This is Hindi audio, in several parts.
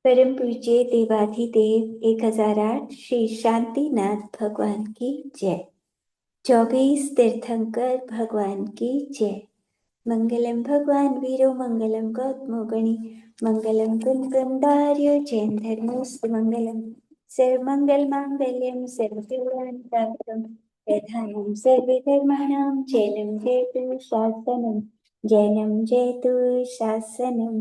परम पूज्य देवाधिदेव 1008 श्री शांतिनाथ भगवान की जय। 24 तीर्थंकर भगवान की जय। मंगलम भगवान वीरो मंगलम गौतमो गणि मंगलम कुंकुमधार्यो जैन धर्मोस्तु मंगलम सर्वमंगल मांगल्यम सर्वदेवानुदातम प्रधानम सर्वधर्माणां जैनम जयतु शासनम जैनम जयतु शासनम।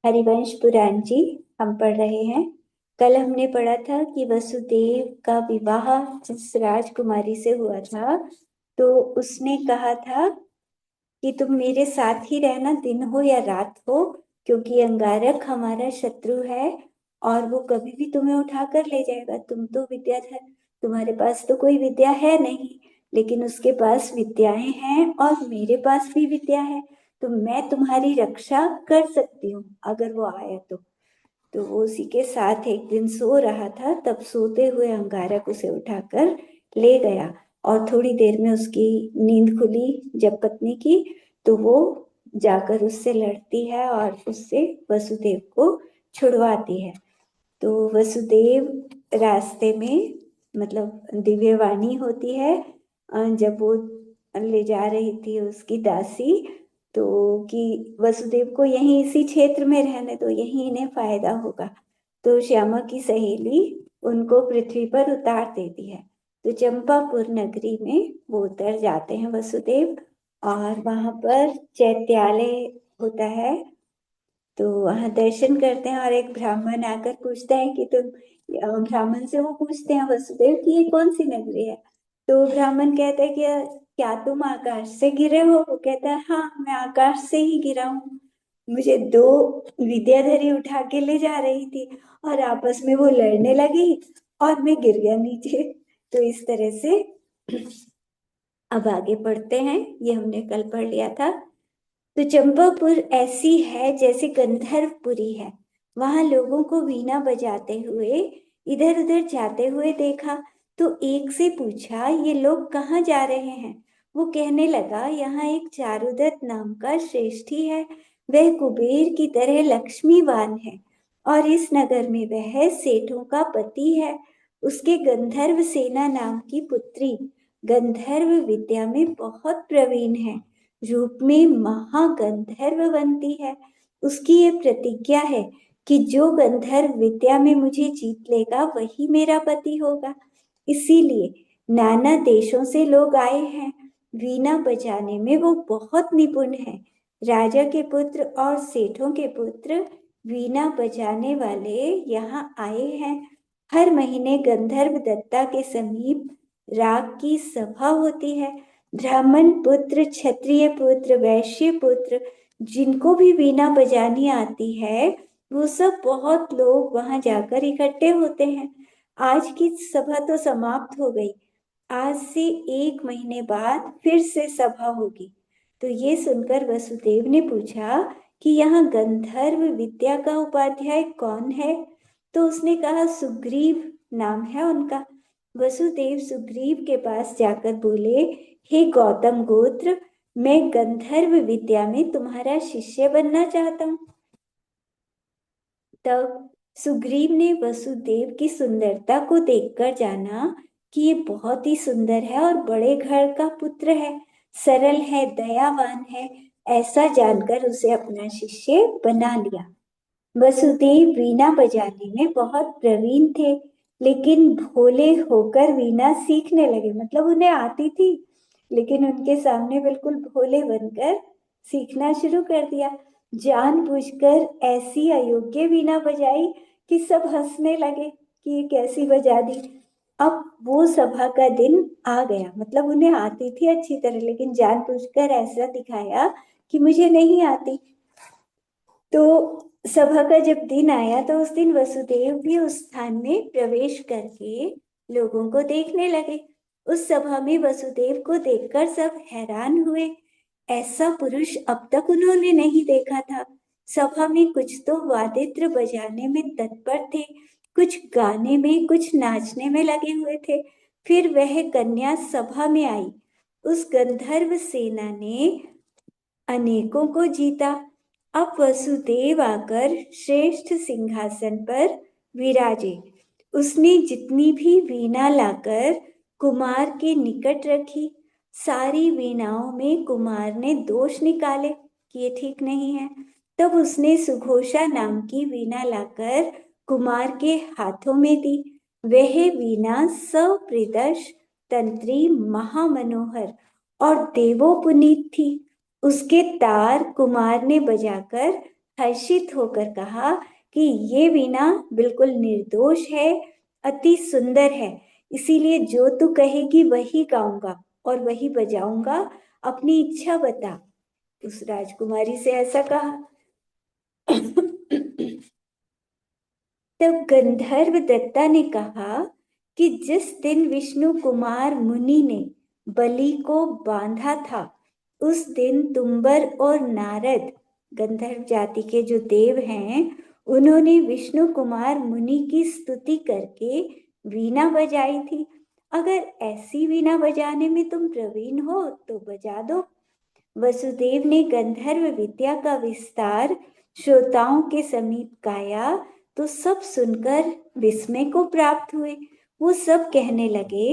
हरिवंश पुराण जी हम पढ़ रहे हैं। कल हमने पढ़ा था कि वसुदेव का विवाह जिस राजकुमारी से हुआ था, तो उसने कहा था कि तुम मेरे साथ ही रहना, दिन हो या रात हो, क्योंकि अंगारक हमारा शत्रु है और वो कभी भी तुम्हें उठा कर ले जाएगा। तुम तो विद्याधर, तुम्हारे पास तो कोई विद्या है नहीं, लेकिन उसके पास विद्याएं हैं और मेरे पास भी विद्या है, तो मैं तुम्हारी रक्षा कर सकती हूँ अगर वो आया तो वो उसी के साथ एक दिन सो रहा था, तब सोते हुए अंगारक उसे उठाकर ले गया और थोड़ी देर में उसकी नींद खुली जब पत्नी की, तो वो जाकर उससे लड़ती है और उससे वसुदेव को छुड़वाती है। तो वसुदेव रास्ते में, मतलब दिव्यवाणी होती है जब वो ले जा रही थी उसकी दासी, तो कि वसुदेव को यहीं इसी क्षेत्र में रहने दो, यहीं इन्हें फायदा होगा। तो श्यामा की सहेली उनको पृथ्वी पर उतार देती है। तो चंपापुर नगरी में वो उतर जाते हैं वसुदेव, और वहां पर चैत्यालय होता है, तो वहां दर्शन करते हैं और एक ब्राह्मण आकर पूछता है कि तुम, ब्राह्मण से वो पूछते हैं वसुदेव कि ये कौन सी नगरी है। तो ब्राह्मण कहता है कि क्या तुम आकाश से गिरे हो? वो कहता है हाँ, मैं आकाश से ही गिरा हूँ। मुझे दो विद्याधरी उठा के ले जा रही थी और आपस में वो लड़ने लगी और मैं गिर गया नीचे। तो इस तरह से अब आगे पढ़ते हैं, ये हमने कल पढ़ लिया था। तो चंपापुर ऐसी है जैसे गंधर्वपुरी है। वहां लोगों को वीणा बजाते हुए इधर उधर जाते हुए देखा, तो एक से पूछा ये लोग कहाँ जा रहे हैं। वो कहने लगा यहाँ एक चारुदत्त नाम का श्रेष्ठी है, वह कुबेर की तरह लक्ष्मीवान है और इस नगर में वह सेठों का पति है। उसके गंधर्व सेना नाम की पुत्री गंधर्व विद्या में बहुत प्रवीण है, रूप में महागंधर्व बनती है। उसकी ये प्रतिज्ञा है कि जो गंधर्व विद्या में मुझे जीत लेगा वही मेरा पति होगा। इसीलिए नाना देशों से लोग आए हैं। वीणा बजाने में वो बहुत निपुण है। राजा के पुत्र और सेठों के पुत्र वीणा बजाने वाले यहाँ आए हैं। हर महीने गंधर्व दत्ता के समीप राग की सभा होती है। ब्राह्मण पुत्र, क्षत्रिय पुत्र, वैश्य पुत्र, जिनको भी वीणा बजानी आती है, वो सब बहुत लोग वहां जाकर इकट्ठे होते हैं। आज की सभा तो समाप्त हो गई, आज से 1 महीने बाद फिर से सभा होगी। तो ये सुनकर वसुदेव ने पूछा कि यहाँ गंधर्व विद्या का उपाध्याय कौन है। तो उसने कहा सुग्रीव नाम है उनका। वसुदेव सुग्रीव के पास जाकर बोले, हे गौतम गोत्र, मैं गंधर्व विद्या में तुम्हारा शिष्य बनना चाहता हूँ। तब सुग्रीव ने वसुदेव की सुंदरता को देखकर जाना कि ये बहुत ही सुंदर है और बड़े घर का पुत्र है, सरल है, दयावान है। ऐसा जानकर उसे अपना शिष्य बना लिया। वसुदेव वीणा बजाने में बहुत प्रवीण थे, लेकिन भोले होकर वीणा सीखने लगे। मतलब उन्हें आती थी, लेकिन उनके सामने बिल्कुल भोले बनकर सीखना शुरू कर दिया। जानबूझकर ऐसी अयोग्य वीणा बजाई कि सब हंसने लगे कि ये कैसी बजा दी। अब वो सभा का दिन आ गया, मतलब उन्हें आती थी अच्छी तरह, लेकिन जानबूझकर ऐसा दिखाया कि मुझे नहीं आती। तो सभा का जब दिन आया तो उस दिन वसुदेव भी उस स्थान में प्रवेश करके लोगों को देखने लगे। उस सभा में वसुदेव को देखकर सब हैरान हुए। ऐसा पुरुष अब तक उन्होंने नहीं देखा था। सभा में कुछ तो वादित्र बजाने में तत्पर थे, कुछ गाने में, कुछ नाचने में लगे हुए थे। फिर वह कन्या सभा में आई। उस गंधर्व सेना ने अनेकों को जीता। अब वसुदेव आकर श्रेष्ठ सिंहासन पर विराजे। उसने जितनी भी वीणा लाकर कुमार के निकट रखी, सारी वीणाओं में कुमार ने दोष निकाले कि ये ठीक नहीं है। तब उसने सुघोषा नाम की वीणा लाकर कुमार के हाथों में दी। वह वीणा सप्रीदश, तंत्री, महामनोहर और देवोपुनीत थी। उसके तार कुमार ने बजाकर हर्षित होकर कहा कि ये वीणा बिल्कुल निर्दोष है, अति सुंदर है, इसीलिए जो तू कहेगी वही गाऊंगा और वही बजाऊंगा, अपनी इच्छा बता। उस राजकुमारी से ऐसा कहा। तब गंधर्व दत्ता ने कहा कि जिस दिन विष्णु कुमार मुनि ने बलि को बांधा था, उस दिन तुम्बर और नारद, गंधर्व जाति के जो देव हैं, उन्होंने विष्णु कुमार मुनि की स्तुति करके वीणा बजाई थी। अगर ऐसी वीणा बजाने में तुम प्रवीण हो तो बजा दो। वसुदेव ने गंधर्व विद्या का विस्तार श्रोताओं के समीप गाया तो सब सुनकर विस्मय को प्राप्त हुए। वो सब कहने लगे,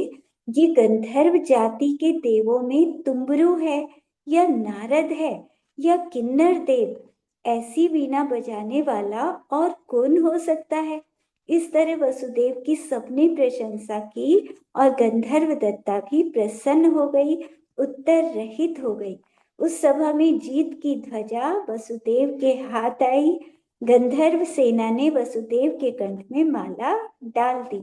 ये गंधर्व जाति के देवों में तुम्बरु है या नारद है या किन्नर देव, ऐसी वीणा बजाने वाला और कौन हो सकता है। इस तरह वसुदेव की सबने प्रशंसा की और गंधर्व दत्ता भी प्रसन्न हो गई, उत्तर रहित हो गई। उस सभा में जीत की ध्वजा वसुदेव के हाथ आई। गंधर्व सेना ने वसुदेव के कंठ में माला डाल दी।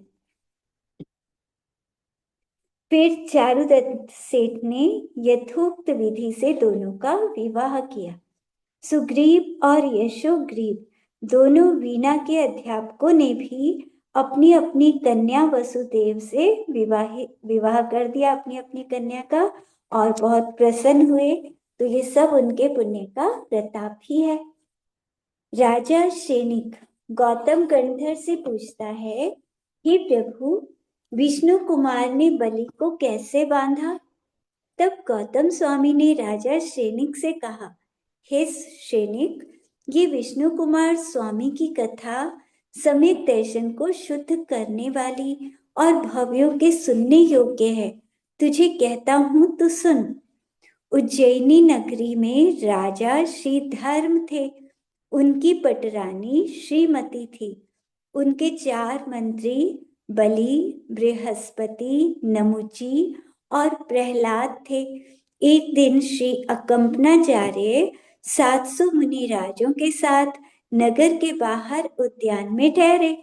फिर चारुदत्त सेठ ने यथोक्त विधि से दोनों का विवाह किया। सुग्रीव और यशोग्रीव दोनों वीणा के अध्यापकों ने भी अपनी अपनी कन्या वसुदेव से विवाह कर दिया, अपनी अपनी कन्या का, और बहुत प्रसन्न हुए। तो ये सब उनके पुण्य का प्रताप ही है। राजा शेनिक गौतम गंधर से पूछता है, हे प्रभु, विष्णु कुमार ने बलि को कैसे बांधा? तब गौतम स्वामी ने राजा शेनिक से कहा, हे शेनिक, ये विष्णु कुमार स्वामी की कथा सम्यक दर्शन को शुद्ध करने वाली और भव्यों के सुनने योग्य है। तुझे कहता हूं तो सुन। उज्जैनी नगरी में राजा श्री धर्म थे। उनकी पटरानी श्रीमती थी। उनके 4 मंत्री बलि, बृहस्पति, नमुची और प्रहलाद थे। एक दिन श्री अकंपनाचार्य 700 मुनिराजों के साथ नगर के बाहर उद्यान में ठहरे।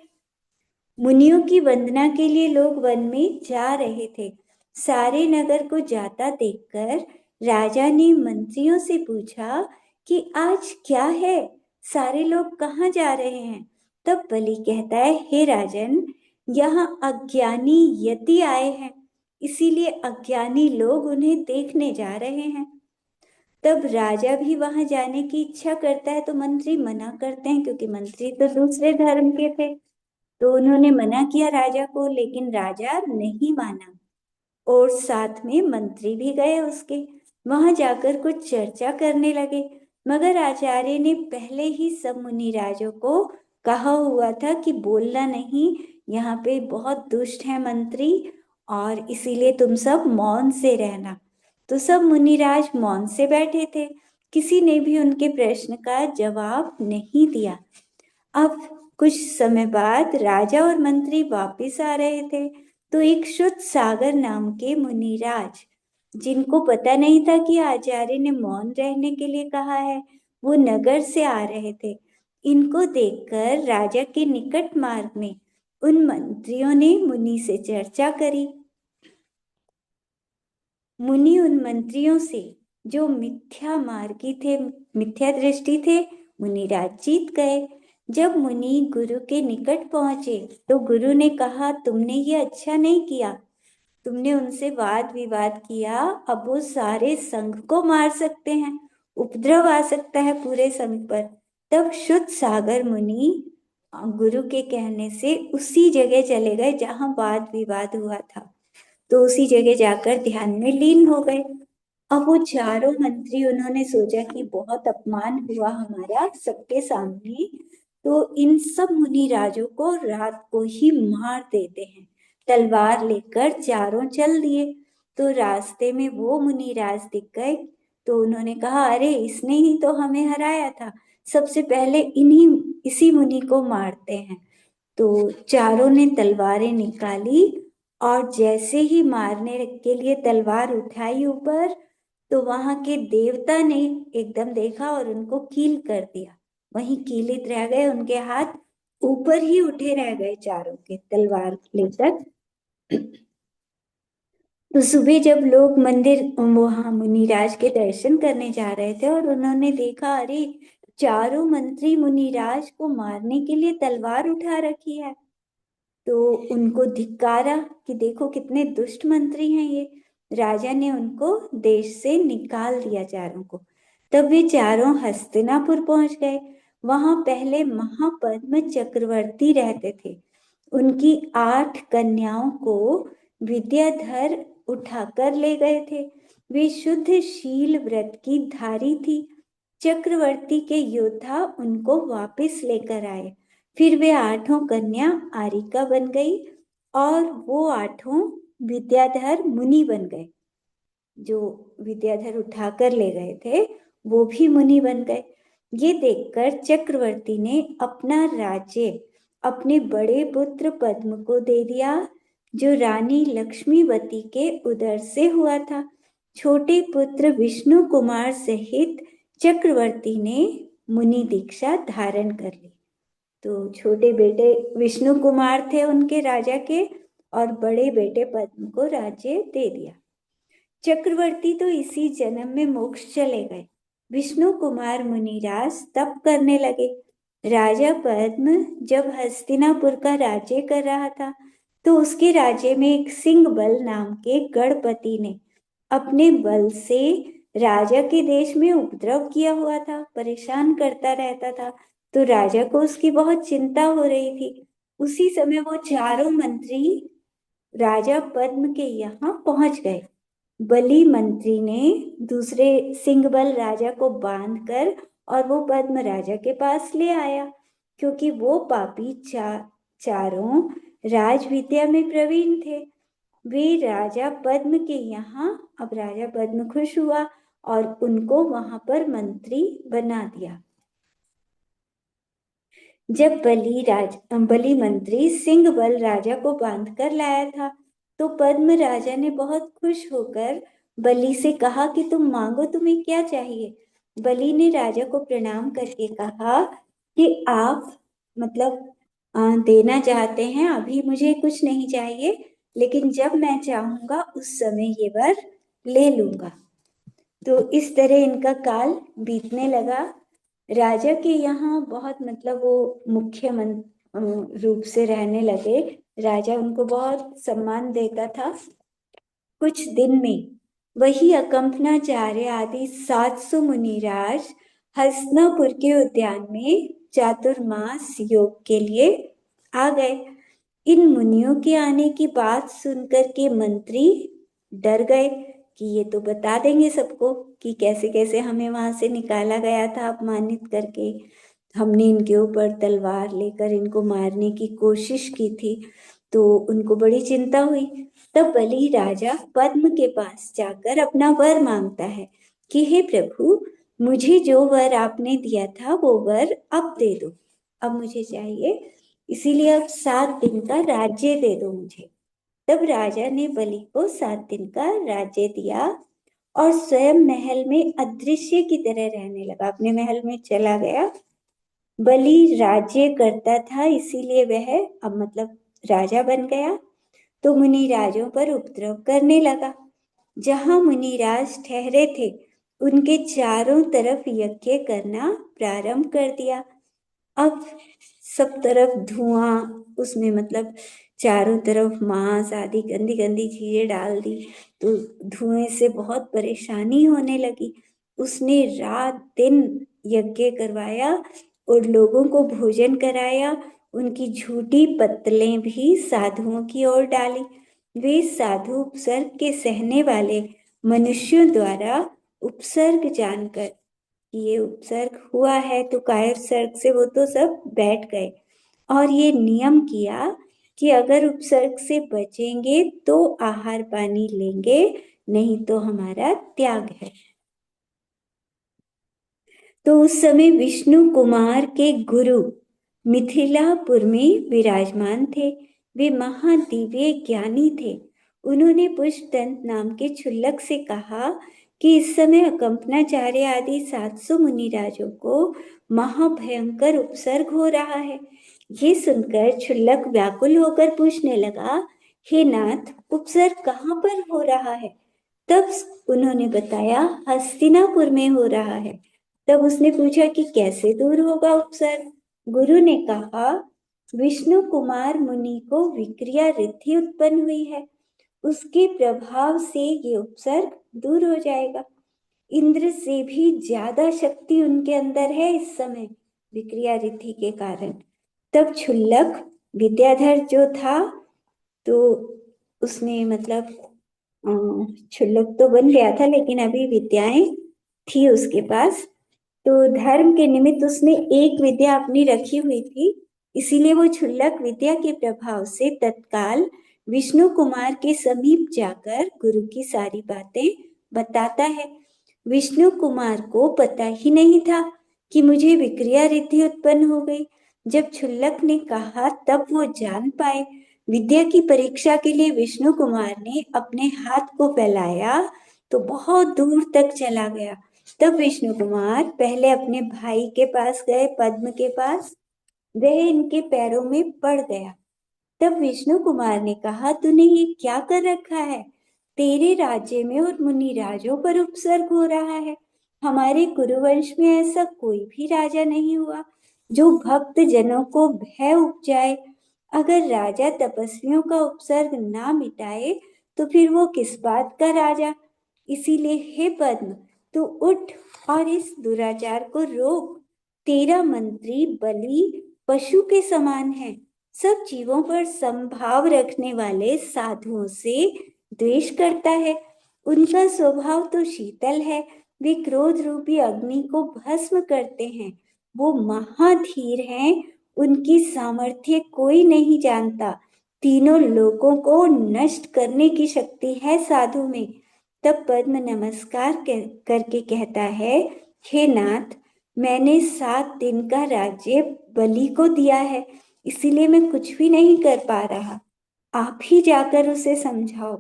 मुनियों की वंदना के लिए लोग वन में जा रहे थे। सारे नगर को जाता देखकर राजा ने मंत्रियों से पूछा कि आज क्या है, सारे लोग कहाँ जा रहे हैं? तब बलि कहता है, हे राजन, यहाँ अज्ञानी यति आए हैं, इसीलिए अज्ञानी लोग उन्हें देखने जा रहे हैं। तब राजा भी वहां जाने की इच्छा करता है तो मंत्री मना करते हैं, क्योंकि मंत्री तो दूसरे धर्म के थे। तो उन्होंने मना किया राजा को, लेकिन राजा नहीं माना और साथ में मंत्री भी गए उसके। वहां जाकर कुछ चर्चा करने लगे, मगर आचार्य ने पहले ही सब मुनिराजों को कहा हुआ था कि बोलना नहीं, यहाँ पे बहुत दुष्ट है मंत्री, और इसीलिए तुम सब मौन से रहना। तो सब मुनिराज मौन से बैठे थे, किसी ने भी उनके प्रश्न का जवाब नहीं दिया। अब कुछ समय बाद राजा और मंत्री वापस आ रहे थे तो एक शुद्ध सागर नाम के मुनिराज, जिनको पता नहीं था कि आचार्य ने मौन रहने के लिए कहा है, वो नगर से आ रहे थे। इनको देखकर राजा के निकट मार्ग में उन मंत्रियों ने मुनि से चर्चा करी। मुनि उन मंत्रियों से जो मिथ्या मार्गी थे, मिथ्या दृष्टि थे, मुनिराज जीत गए। जब मुनि गुरु के निकट पहुंचे तो गुरु ने कहा, तुमने ये अच्छा नहीं किया, तुमने उनसे वाद विवाद किया, अब वो सारे संघ को मार सकते हैं, उपद्रव आ सकता है पूरे संघ पर। तब शुद्ध सागर मुनि गुरु के कहने से उसी जगह चले गए जहां वाद विवाद हुआ था, तो उसी जगह जाकर ध्यान में लीन हो गए। अब वो चारों मंत्री, उन्होंने सोचा कि बहुत अपमान हुआ हमारा सबके सामने, तो इन सब मुनि राजों को रात को ही मार देते हैं। तलवार लेकर चारों चल दिए। तो रास्ते में वो मुनि राज दिख गए। तो उन्होंने कहा, अरे इसने ही तो हमें हराया था, सबसे पहले इन्हीं इसी मुनि को मारते हैं। तो चारों ने तलवारें निकाली, और जैसे ही मारने के लिए तलवार उठाई ऊपर, तो वहां के देवता ने एकदम देखा और उनको कील कर दिया। वहीं कीलित रह गए उनके हाथ, ऊपर ही उठे रह गए चारों के तलवार लेकर। तो सुबह जब लोग मंदिर वहां मुनिराज के दर्शन करने जा रहे थे, और उन्होंने देखा, अरे चारों मंत्री मुनिराज को मारने के लिए तलवार उठा रखी है। तो उनको धिक्कारा कि देखो कितने दुष्ट मंत्री हैं ये। राजा ने उनको देश से निकाल दिया चारों को। तब वे चारों हस्तिनापुर पहुंच गए। वहां पहले महापद्म चक्रवर्ती रहते थे। उनकी 8 कन्याओं को विद्याधर उठाकर ले गए थे। वे शुद्ध शील व्रत की धारी थी। चक्रवर्ती के योद्धा उनको वापस लेकर आए। फिर वे 8 कन्या आरिका बन गई, और वो 8 विद्याधर मुनि बन गए। जो विद्याधर उठाकर ले गए थे, वो भी मुनि बन गए। ये देखकर चक्रवर्ती ने अपना राज्य अपने बड़े पुत्र पद्म को दे दिया, जो रानी लक्ष्मीवती के उदर से हुआ था। छोटे पुत्र विष्णु कुमार सहित चक्रवर्ती ने मुनि दीक्षा धारण कर ली। तो छोटे बेटे विष्णु कुमार थे उनके राजा के, और बड़े बेटे पद्म को राज्य दे दिया। चक्रवर्ती तो इसी जन्म में मोक्ष चले गए। विष्णु कुमार मुनिराज तप करने लगे। राजा पद्म जब हस्तिनापुर का राज्य कर रहा था, तो उसके राज्य में एक सिंह बल नाम के गणपति ने अपने बल से राजा के देश में उपद्रव किया हुआ था, परेशान करता रहता था। तो राजा को उसकी बहुत चिंता हो रही थी। उसी समय वो चारों मंत्री राजा पद्म के यहाँ पहुंच गए। बलि मंत्री ने दूसरे सिंहबल राजा को बांधकर और वो पद्म राजा के पास ले आया, क्योंकि वो पापी चारों राज विद्या में प्रवीण थे। वे राजा पद्म के यहाँ, अब राजा पद्म खुश हुआ और उनको वहां पर मंत्री बना दिया। जब बलि मंत्री सिंह बल राजा को बांध कर लाया था, तो पद्म राजा ने बहुत खुश होकर बलि से कहा कि तुम मांगो, तुम्हें क्या चाहिए। बलि ने राजा को प्रणाम करके कहा कि आप मतलब देना चाहते हैं, अभी मुझे कुछ नहीं चाहिए, लेकिन जब मैं चाहूंगा उस समय ये वर ले लूंगा। तो इस तरह इनका काल बीतने लगा। राजा के यहाँ बहुत वो मुख्य रूप से रहने लगे। राजा उनको बहुत सम्मान देता था। कुछ दिन में वही अकंपनाचार्य आदि 700 मुनिराज हस्तिनापुर के उद्यान में चातुर्मास योग के लिए आ गए। इन मुनियों के आने की बात सुनकर के मंत्री डर गए कि ये तो बता देंगे सबको कि कैसे कैसे हमें वहां से निकाला गया था अपमानित करके। हमने इनके ऊपर तलवार लेकर इनको मारने की कोशिश की थी। तो उनको बड़ी चिंता हुई। तब बलि राजा पद्म के पास जाकर अपना वर मांगता है कि हे प्रभु, मुझे जो वर आपने दिया था वो वर अब दे दो, अब मुझे चाहिए, इसीलिए अब 7 दिन का राज्य दे दो मुझे। तब राजा ने बलि को 7 दिन का राज्य दिया, और स्वयं महल में अदृश्य की तरह रहने लगा, अपने महल में चला गया। बलि राज्य करता था, इसीलिए वह अब राजा बन गया। तो मुनिराजों पर उपद्रव करने लगा। जहां मुनिराज ठहरे थे, उनके चारों तरफ यज्ञ करना प्रारंभ कर दिया। अब सब तरफ धुआं, उसमें चारों तरफ मांस आदि गंदी गंदी चीजें डाल दी, तो धुएं से बहुत परेशानी होने लगी। उसने रात दिन यज्ञ करवाया और लोगों को भोजन कराया। उनकी झूठी पत्तलें भी साधुओं की ओर डाली। वे साधु स्वर्ग के सहने वाले मनुष्यों द्वारा उपसर्ग जानकर कि ये उपसर्ग हुआ है, तो कायरसर्ग से वो तो सब बैठ गए और ये नियम किया कि अगर उपसर्ग से बचेंगे तो आहार पानी लेंगे, नहीं तो हमारा त्याग है। तो उस समय विष्णु कुमार के गुरु मिथिलापुर में विराजमान थे। वे महादिव्य ज्ञानी थे। उन्होंने पुष्पदंत नाम के क्षुल्लक से कहा कि इस समय कंपनाचार्य आदि 700 मुनिराजों को महाभयंकर उपसर्ग हो रहा है। ये सुनकर क्षुल्लक व्याकुल होकर पूछने लगा, हे नाथ, उपसर्ग कहाँ पर हो रहा है? तब उन्होंने बताया, हस्तिनापुर में हो रहा है। तब उसने पूछा कि कैसे दूर होगा उपसर्ग? गुरु ने कहा, विष्णु कुमार मुनि को विक्रिया रिद्धि उत्पन्न हुई है, उसके प्रभाव से ये उपसर्ग दूर हो जाएगा। इंद्र से भी ज्यादा शक्ति उनके अंदर है इस समय विक्रिया रिद्धि के कारण। तब क्षुल्लक विद्याधर जो था, तो उसने मतलब क्षुल्लक तो बन गया था, लेकिन अभी विद्याएं थी उसके पास। तो धर्म के निमित्त उसने एक विद्या अपनी रखी हुई थी, इसीलिए वो क्षुल्लक विद्या के प्रभाव से तत्काल विष्णु कुमार के समीप जाकर गुरु की सारी बातें बताता है। विष्णु कुमार को पता ही नहीं था कि मुझे विक्रिया रिद्धि उत्पन्न हो गई। जब क्षुल्लक ने कहा तब वो जान पाए। विद्या की परीक्षा के लिए विष्णु कुमार ने अपने हाथ को फैलाया तो बहुत दूर तक चला गया। तब विष्णु कुमार पहले अपने भाई के पास गए, पद्म के पास। वह इनके पैरों में पड़ गया। तब विष्णु कुमार ने कहा, तूने ये क्या कर रखा है? तेरे राज्य में और मुनि राजों पर उपसर्ग हो रहा है। हमारे कुरुवंश में ऐसा कोई भी राजा नहीं हुआ जो भक्त जनों को भय उपजाए। अगर राजा तपस्वियों का उपसर्ग ना मिटाए तो फिर वो किस बात का राजा? इसीलिए हे पद्म, तू उठ और इस दुराचार को रोक। तेरा मंत्री बलि पशु के समान है। सब जीवों पर समभाव रखने वाले साधुओं से द्वेष करता है। उनका स्वभाव तो शीतल है। वे क्रोध रूपी अग्नि को भस्म करते हैं। वो महाधीर हैं। उनकी सामर्थ्य कोई नहीं जानता। तीनों लोगों को नष्ट करने की शक्ति है साधु में। तब पद्म नमस्कार करके कहता है, हे नाथ, मैंने 7 दिन का राज्य बलि को दिया है, इसीलिए मैं कुछ भी नहीं कर पा रहा। आप ही जाकर उसे समझाओ।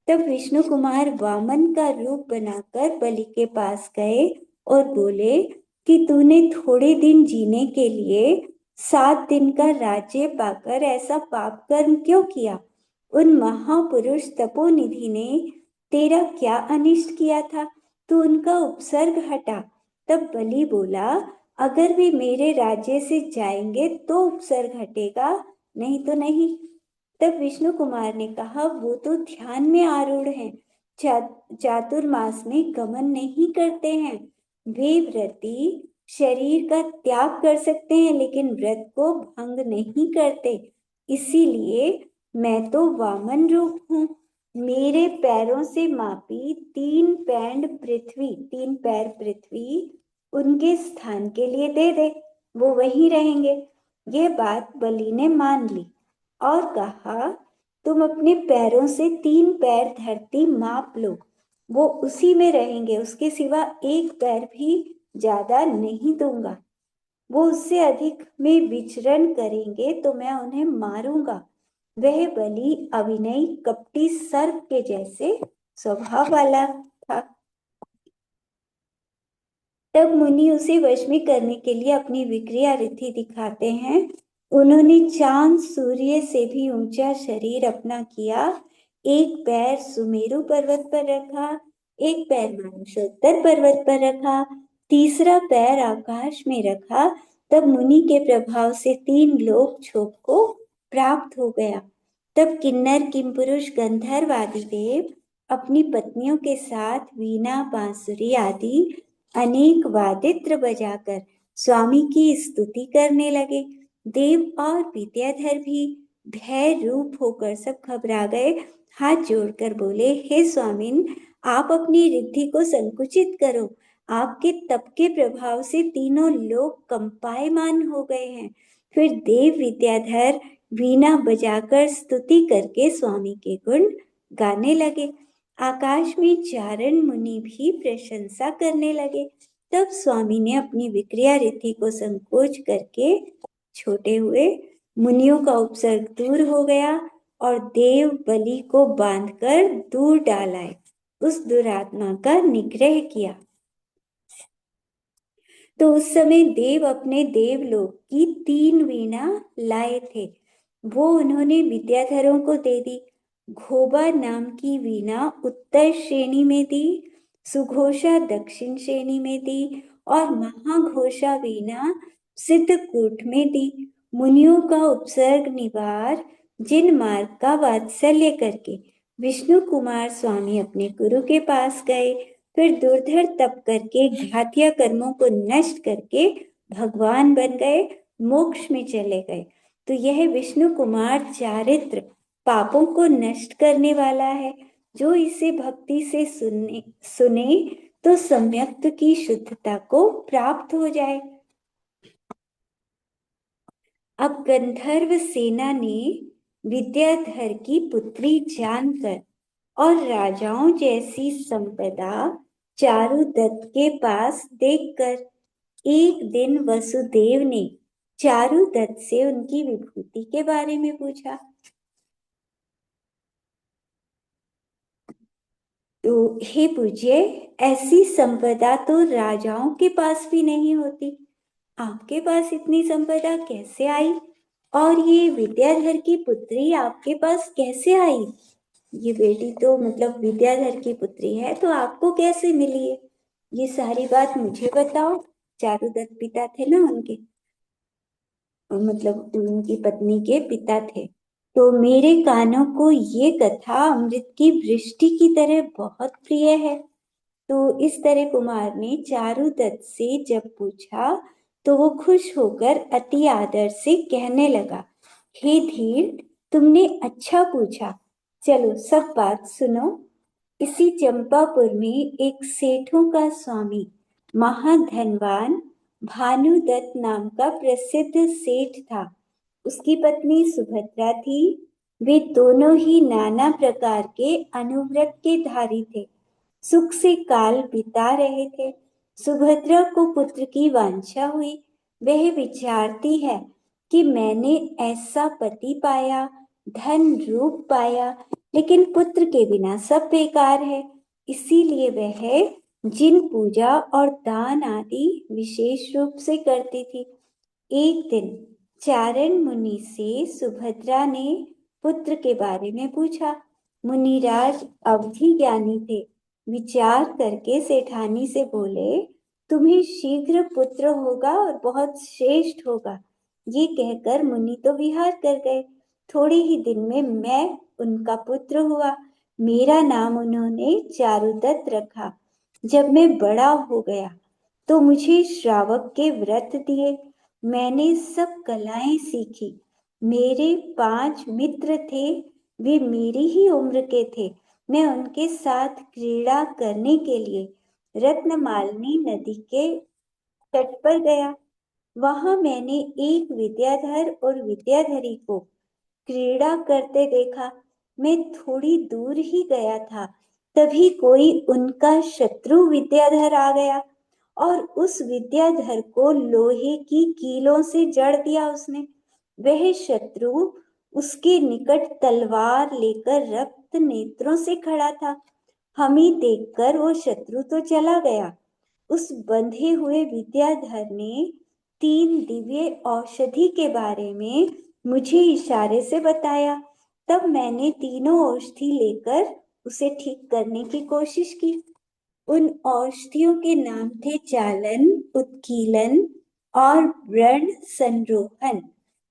तब विष्णु कुमार वामन का रूप बनाकर बलि के पास गए और बोले कि तूने थोड़े दिन जीने के लिए 7 दिन का राज्य पाकर ऐसा पाप कर्म क्यों किया? उन महापुरुष तपोनिधि ने तेरा क्या अनिष्ट किया था? तू उनका उपसर्ग हटा। तब बलि बोला, अगर वे मेरे राज्य से जाएंगे तो उपसर्ग हटेगा, नहीं तो नहीं। तब विष्णु कुमार ने कहा, वो तो ध्यान में आरूढ़ हैं, चातुर्मास में गमन नहीं करते हैं। वे व्रती शरीर का त्याग कर सकते हैं, लेकिन व्रत को भंग नहीं करते। इसीलिए मैं तो वामन रूप हूँ। मेरे पैरों से मापी 3 पैर पृथ्वी उनके स्थान के लिए दे दे, वो वहीं रहेंगे। यह बात बलि ने मान ली और कहा, तुम अपने पैरों से 3 पैर धरती माप लो, वो उसी में रहेंगे, उसके सिवा एक पैर भी ज्यादा नहीं दूंगा। वो उससे अधिक में विचरण करेंगे तो मैं उन्हें मारूंगा। वह बलि अविनयी कपटी सर्प के जैसे स्वभाव वाला था। तब मुनि उसे वश में करने के लिए अपनी विक्रिया रिद्धि दिखाते हैं। उन्होंने चांद सूर्य से भी ऊंचा शरीर अपना किया। एक पैर सुमेरु पर्वत पर रखा, एक पैर मानसोत्तर पर्वत पर रखा, तीसरा पैर आकाश में रखा। तब मुनि के प्रभाव से 3 लोक छोप को प्राप्त हो गया। तब किन्नर किमपुरुष गंधर्व आदि देव अपनी पत्नियों के साथ वीणा बांसुरी आदि अनेक वादित्र बजाकर स्वामी की स्तुति करने लगे। देव और विद्याधर भी भय रूप होकर सब घबरा गए। हाथ जोड़कर बोले, हे स्वामिन, आप अपनी रिद्धि को संकुचित करो। आपके तप के प्रभाव से तीनों लोग कंपायमान हो गए हैं। फिर देव विद्याधर वीणा बजाकर स्तुति करके स्वामी के गुण गाने लगे। आकाश में चारण मुनि भी प्रशंसा करने लगे। तब स्वामी ने अपनी विक्रिया रिद्धि को संकोच करके छोटे हुए। मुनियों का उपसर्ग दूर हो गया और देव बलि को बांधकर दूर डाल आए। उस दुरात्मा का निग्रह किया। तो उस समय देव अपने देवलोक की 3 वीणा लाए थे। वो उन्होंने विद्याधरों को दे दी। घोबा नाम की वीणा उत्तर श्रेणी में दी, सुघोषा दक्षिण श्रेणी में दी और महाघोषा वीणा सिद्धकूट में दी। मुनियों का उपसर्ग निवार जिन मार्ग का वात्सल्य करके विष्णु कुमार स्वामी अपने गुरु के पास गए, फिर दुर्धर तप करके घातिया कर्मों को नष्ट करके भगवान बन गए, मोक्ष में चले गए। तो यह विष्णु कुमार चारित्र पापों को नष्ट करने वाला है। जो इसे भक्ति से सुने तो सम्यक्त की शुद्धता को प्राप्त हो जाए। अब गंधर्व सेना ने विद्याधर की पुत्री जानकर और राजाओं जैसी संपदा चारुदत्त के पास देखकर एक दिन वसुदेव ने चारुदत्त से उनकी विभूति के बारे में पूछा। तो हे पूज्य, ऐसी संपदा तो राजाओं के पास भी नहीं होती। आपके पास इतनी संपदा कैसे आई? और ये विद्याधर की पुत्री आपके पास कैसे आई? ये बेटी तो मतलब विद्याधर की पुत्री है, तो आपको कैसे मिली है? ये सारी बात मुझे बताओ। चारुदत्त पिता थे ना उनके, मतलब उनकी पत्नी के पिता थे। तो मेरे कानों को ये कथा अमृत की वृष्टि की तरह बहुत प्रिय है। तो इस तरह कुमार ने चारुदत्त से जब पूछा तो वो खुश होकर अति आदर से कहने लगा, हे धीर, तुमने अच्छा पूछा। चलो सब बात सुनो। इसी चंपापुर में एक सेठों का स्वामी महाधनवान भानुदत्त नाम का प्रसिद्ध सेठ था। उसकी पत्नी सुभद्रा थी। वे दोनों ही नाना प्रकार के अनुव्रत के धारी थे। सुख से काल बिता रहे थे। सुभद्रा को पुत्र की वांछा हुई। वह विचारती है कि मैंने ऐसा पति पाया, धन रूप पाया, लेकिन पुत्र के बिना सब बेकार है। इसीलिए वह जिन पूजा और दान आदि विशेष रूप से करती थी। एक दिन चारण मुनि से सुभद्रा ने पुत्र के बारे में पूछा। मुनिराज अवधि ज्ञानी थे। विचार करके सेठानी से बोले, तुम्हें शीघ्र पुत्र होगा और बहुत श्रेष्ठ होगा। ये कहकर मुनि तो विहार कर गए। थोड़े ही दिन में मैं उनका पुत्र हुआ। मेरा नाम उन्होंने चारुदत्त रखा। जब मैं बड़ा हो गया तो मुझे श्रावक के व्रत दिए। मैंने सब कलाएं सीखी। मेरे 5 मित्र थे। वे मेरी ही उम्र के थे। मैं उनके साथ क्रीड़ा करने के लिए रत्नमालिनी नदी के तट पर गया। वहां मैंने एक विद्याधर और विद्याधरी को क्रीड़ा करते देखा। मैं थोड़ी दूर ही गया था, तभी कोई उनका शत्रु विद्याधर आ गया और उस विद्याधर को लोहे की कीलों से जड़ दिया उसने। वह शत्रु उसके निकट तलवार लेकर रक्त नेत्रों से खड़ा था। हमें देखकर वो शत्रु तो चला गया। उस बंधे हुए विद्याधर ने 3 दिव्य औषधि के बारे में मुझे इशारे से बताया। तब मैंने तीनों औषधि लेकर उसे ठीक करने की कोशिश की। उन औषधियों के नाम थे चालन, उत्कीलन और व्रण संरोहण।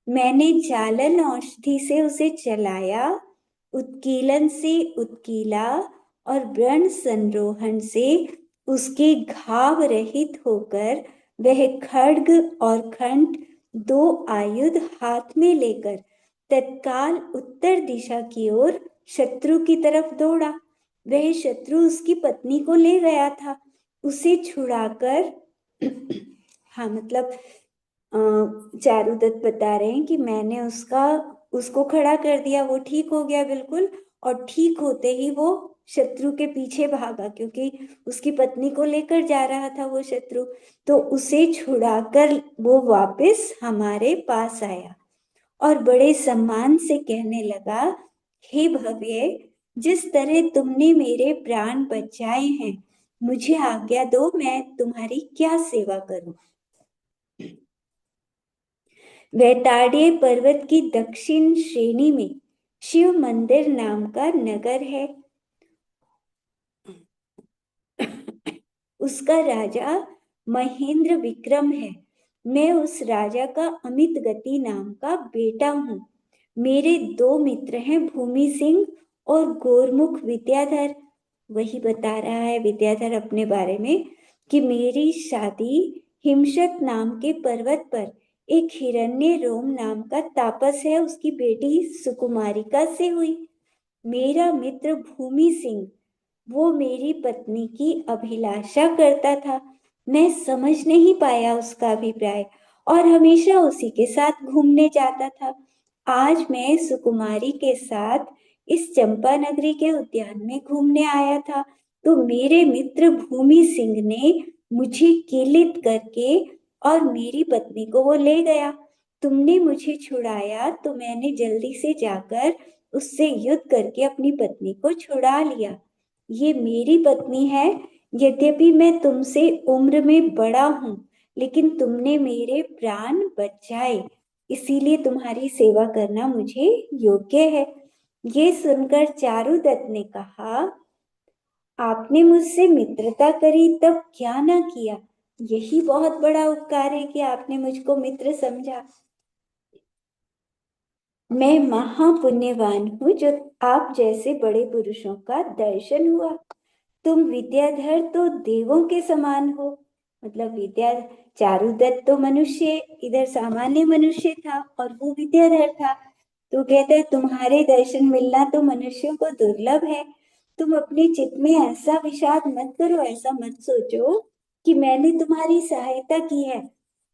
मैंने चालन औषधि से उसे चलाया, उत्कीलन से उत्कीला और व्रण संरोहण से उसके घाव रहित होकर वह खड्ग और खंड 2 आयुध हाथ में लेकर तत्काल उत्तर दिशा की ओर शत्रु की तरफ दौड़ा। वह शत्रु उसकी पत्नी को ले गया था, उसे छुड़ाकर हाँ मतलब चारुदत्त बता रहे हैं कि मैंने उसको खड़ा कर दिया, वो ठीक हो गया बिल्कुल। और ठीक होते ही वो शत्रु के पीछे भागा, क्योंकि उसकी पत्नी को लेकर जा रहा था वो शत्रु। तो उसे छुड़ाकर वो वापस हमारे पास आया और बड़े सम्मान से कहने लगा, हे भव्य, जिस तरह तुमने मेरे प्राण बचाए हैं, मुझे आज्ञा दो, मैं तुम्हारी क्या सेवा करूं। वैताड़िय पर्वत की दक्षिण श्रेणी में शिव मंदिर नाम का नगर है। उसका राजा महेंद्र विक्रम है। मैं उस राजा का अमित गति नाम का बेटा हूँ। मेरे दो मित्र हैं, भूमि सिंह और गोरमुख विद्याधर। वही बता रहा है विद्याधर अपने बारे में कि मेरी शादी हिमशत नाम के पर्वत पर एक हिरण्य रोम नाम का तापस है, उसकी बेटी सुकुमारिका से हुई। मेरा मित्र भूमि सिंह, वो मेरी पत्नी की अभिलाषा करता था। मैं समझ नहीं पाया उसका अभिप्राय और हमेशा उसी के साथ घूमने जाता था। आज मैं सुकुमारी के साथ इस चंपा नगरी के उद्यान में घूमने आया था, तो मेरे मित्र भूमि सिंह ने मुझे कीलित करके और मेरी पत्नी को वो ले गया। तुमने मुझे छुड़ाया तो मैंने जल्दी से जाकर उससे युद्ध करके अपनी पत्नी को छुड़ा लिया। ये मेरी पत्नी है। यद्यपि मैं तुमसे उम्र में बड़ा हूं, लेकिन तुमने मेरे प्राण बचाए, इसीलिए तुम्हारी सेवा करना मुझे योग्य है। ये सुनकर चारुदत्त ने कहा, आपने मुझसे मित्रता करी तब क्या ना किया। यही बहुत बड़ा उपकार है कि आपने मुझको मित्र समझा। मैं महापुण्यवान हूँ जो आप जैसे बड़े पुरुषों का दर्शन हुआ। तुम विद्याधर तो देवों के समान हो। मतलब विद्या चारुदत्त तो मनुष्य, इधर सामान्य मनुष्य था और वो विद्याधर था। तो कहते हैं तुम्हारे दर्शन मिलना तो मनुष्यों को दुर्लभ है। तुम अपने चित्त में ऐसा विषाद मत करो, ऐसा मत सोचो कि मैंने तुम्हारी सहायता की है।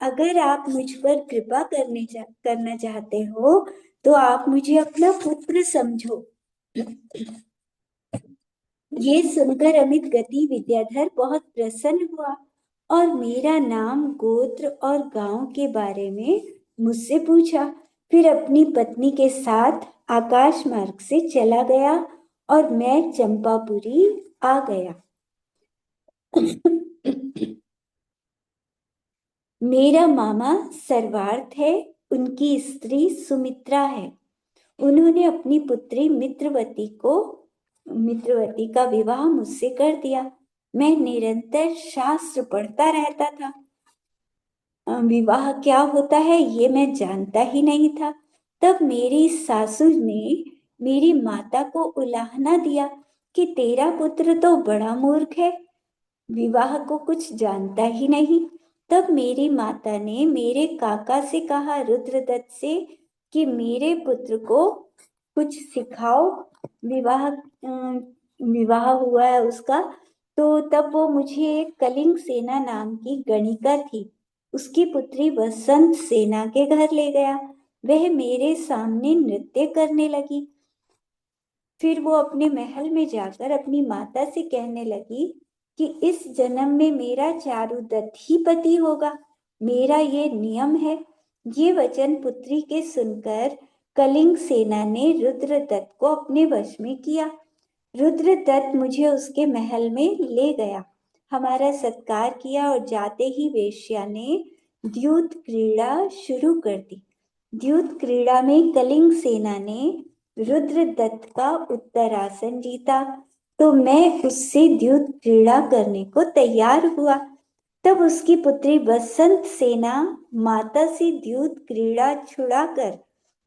अगर आप मुझ पर कृपा करना चाहते हो तो आप मुझे अपना पुत्र समझो। ये सुनकर अमित गति विद्याधर बहुत प्रसन्न हुआ और मेरा नाम, गोत्र और गांव के बारे में मुझसे पूछा। फिर अपनी पत्नी के साथ आकाश मार्ग से चला गया और मैं चंपापुरी आ गया। मेरा मामा सर्वार्थ है, उनकी स्त्री सुमित्रा है। उन्होंने अपनी पुत्री मित्रवती का विवाह मुझसे कर दिया। मैं निरंतर शास्त्र पढ़ता रहता था। विवाह क्या होता है ये मैं जानता ही नहीं था। तब मेरी सासू ने मेरी माता को उलाहना दिया कि तेरा पुत्र तो बड़ा मूर्ख है, विवाह को कुछ जानता ही नहीं। तब मेरी माता ने मेरे काका से कहा, रुद्रदत्त से, कि मेरे पुत्र को कुछ सिखाओ। विवाह हुआ है उसका। तो तब वो मुझे एक कलिंग सेना नाम की गणिका थी, उसकी पुत्री वसंत सेना के घर ले गया। वह मेरे सामने नृत्य करने लगी। फिर वो अपने महल में जाकर अपनी माता से कहने लगी कि इस जन्म में मेरा चारुदत्त ही पति होगा, मेरा ये नियम है। ये वचन पुत्री के सुनकर कलिंग सेना ने रुद्रदत्त को अपने वश में किया। रुद्रदत्त मुझे उसके महल में ले गया, हमारा सत्कार किया और जाते ही वेश्या ने द्यूत क्रीड़ा शुरू कर दी। द्यूत क्रीड़ा में कलिंग सेना ने रुद्रदत्त का उत्तरासन जीता, तो मैं उससे द्यूत क्रीड़ा करने को तैयार हुआ। तब उसकी पुत्री बसंत सेना माता से द्यूत क्रीड़ा छुड़ाकर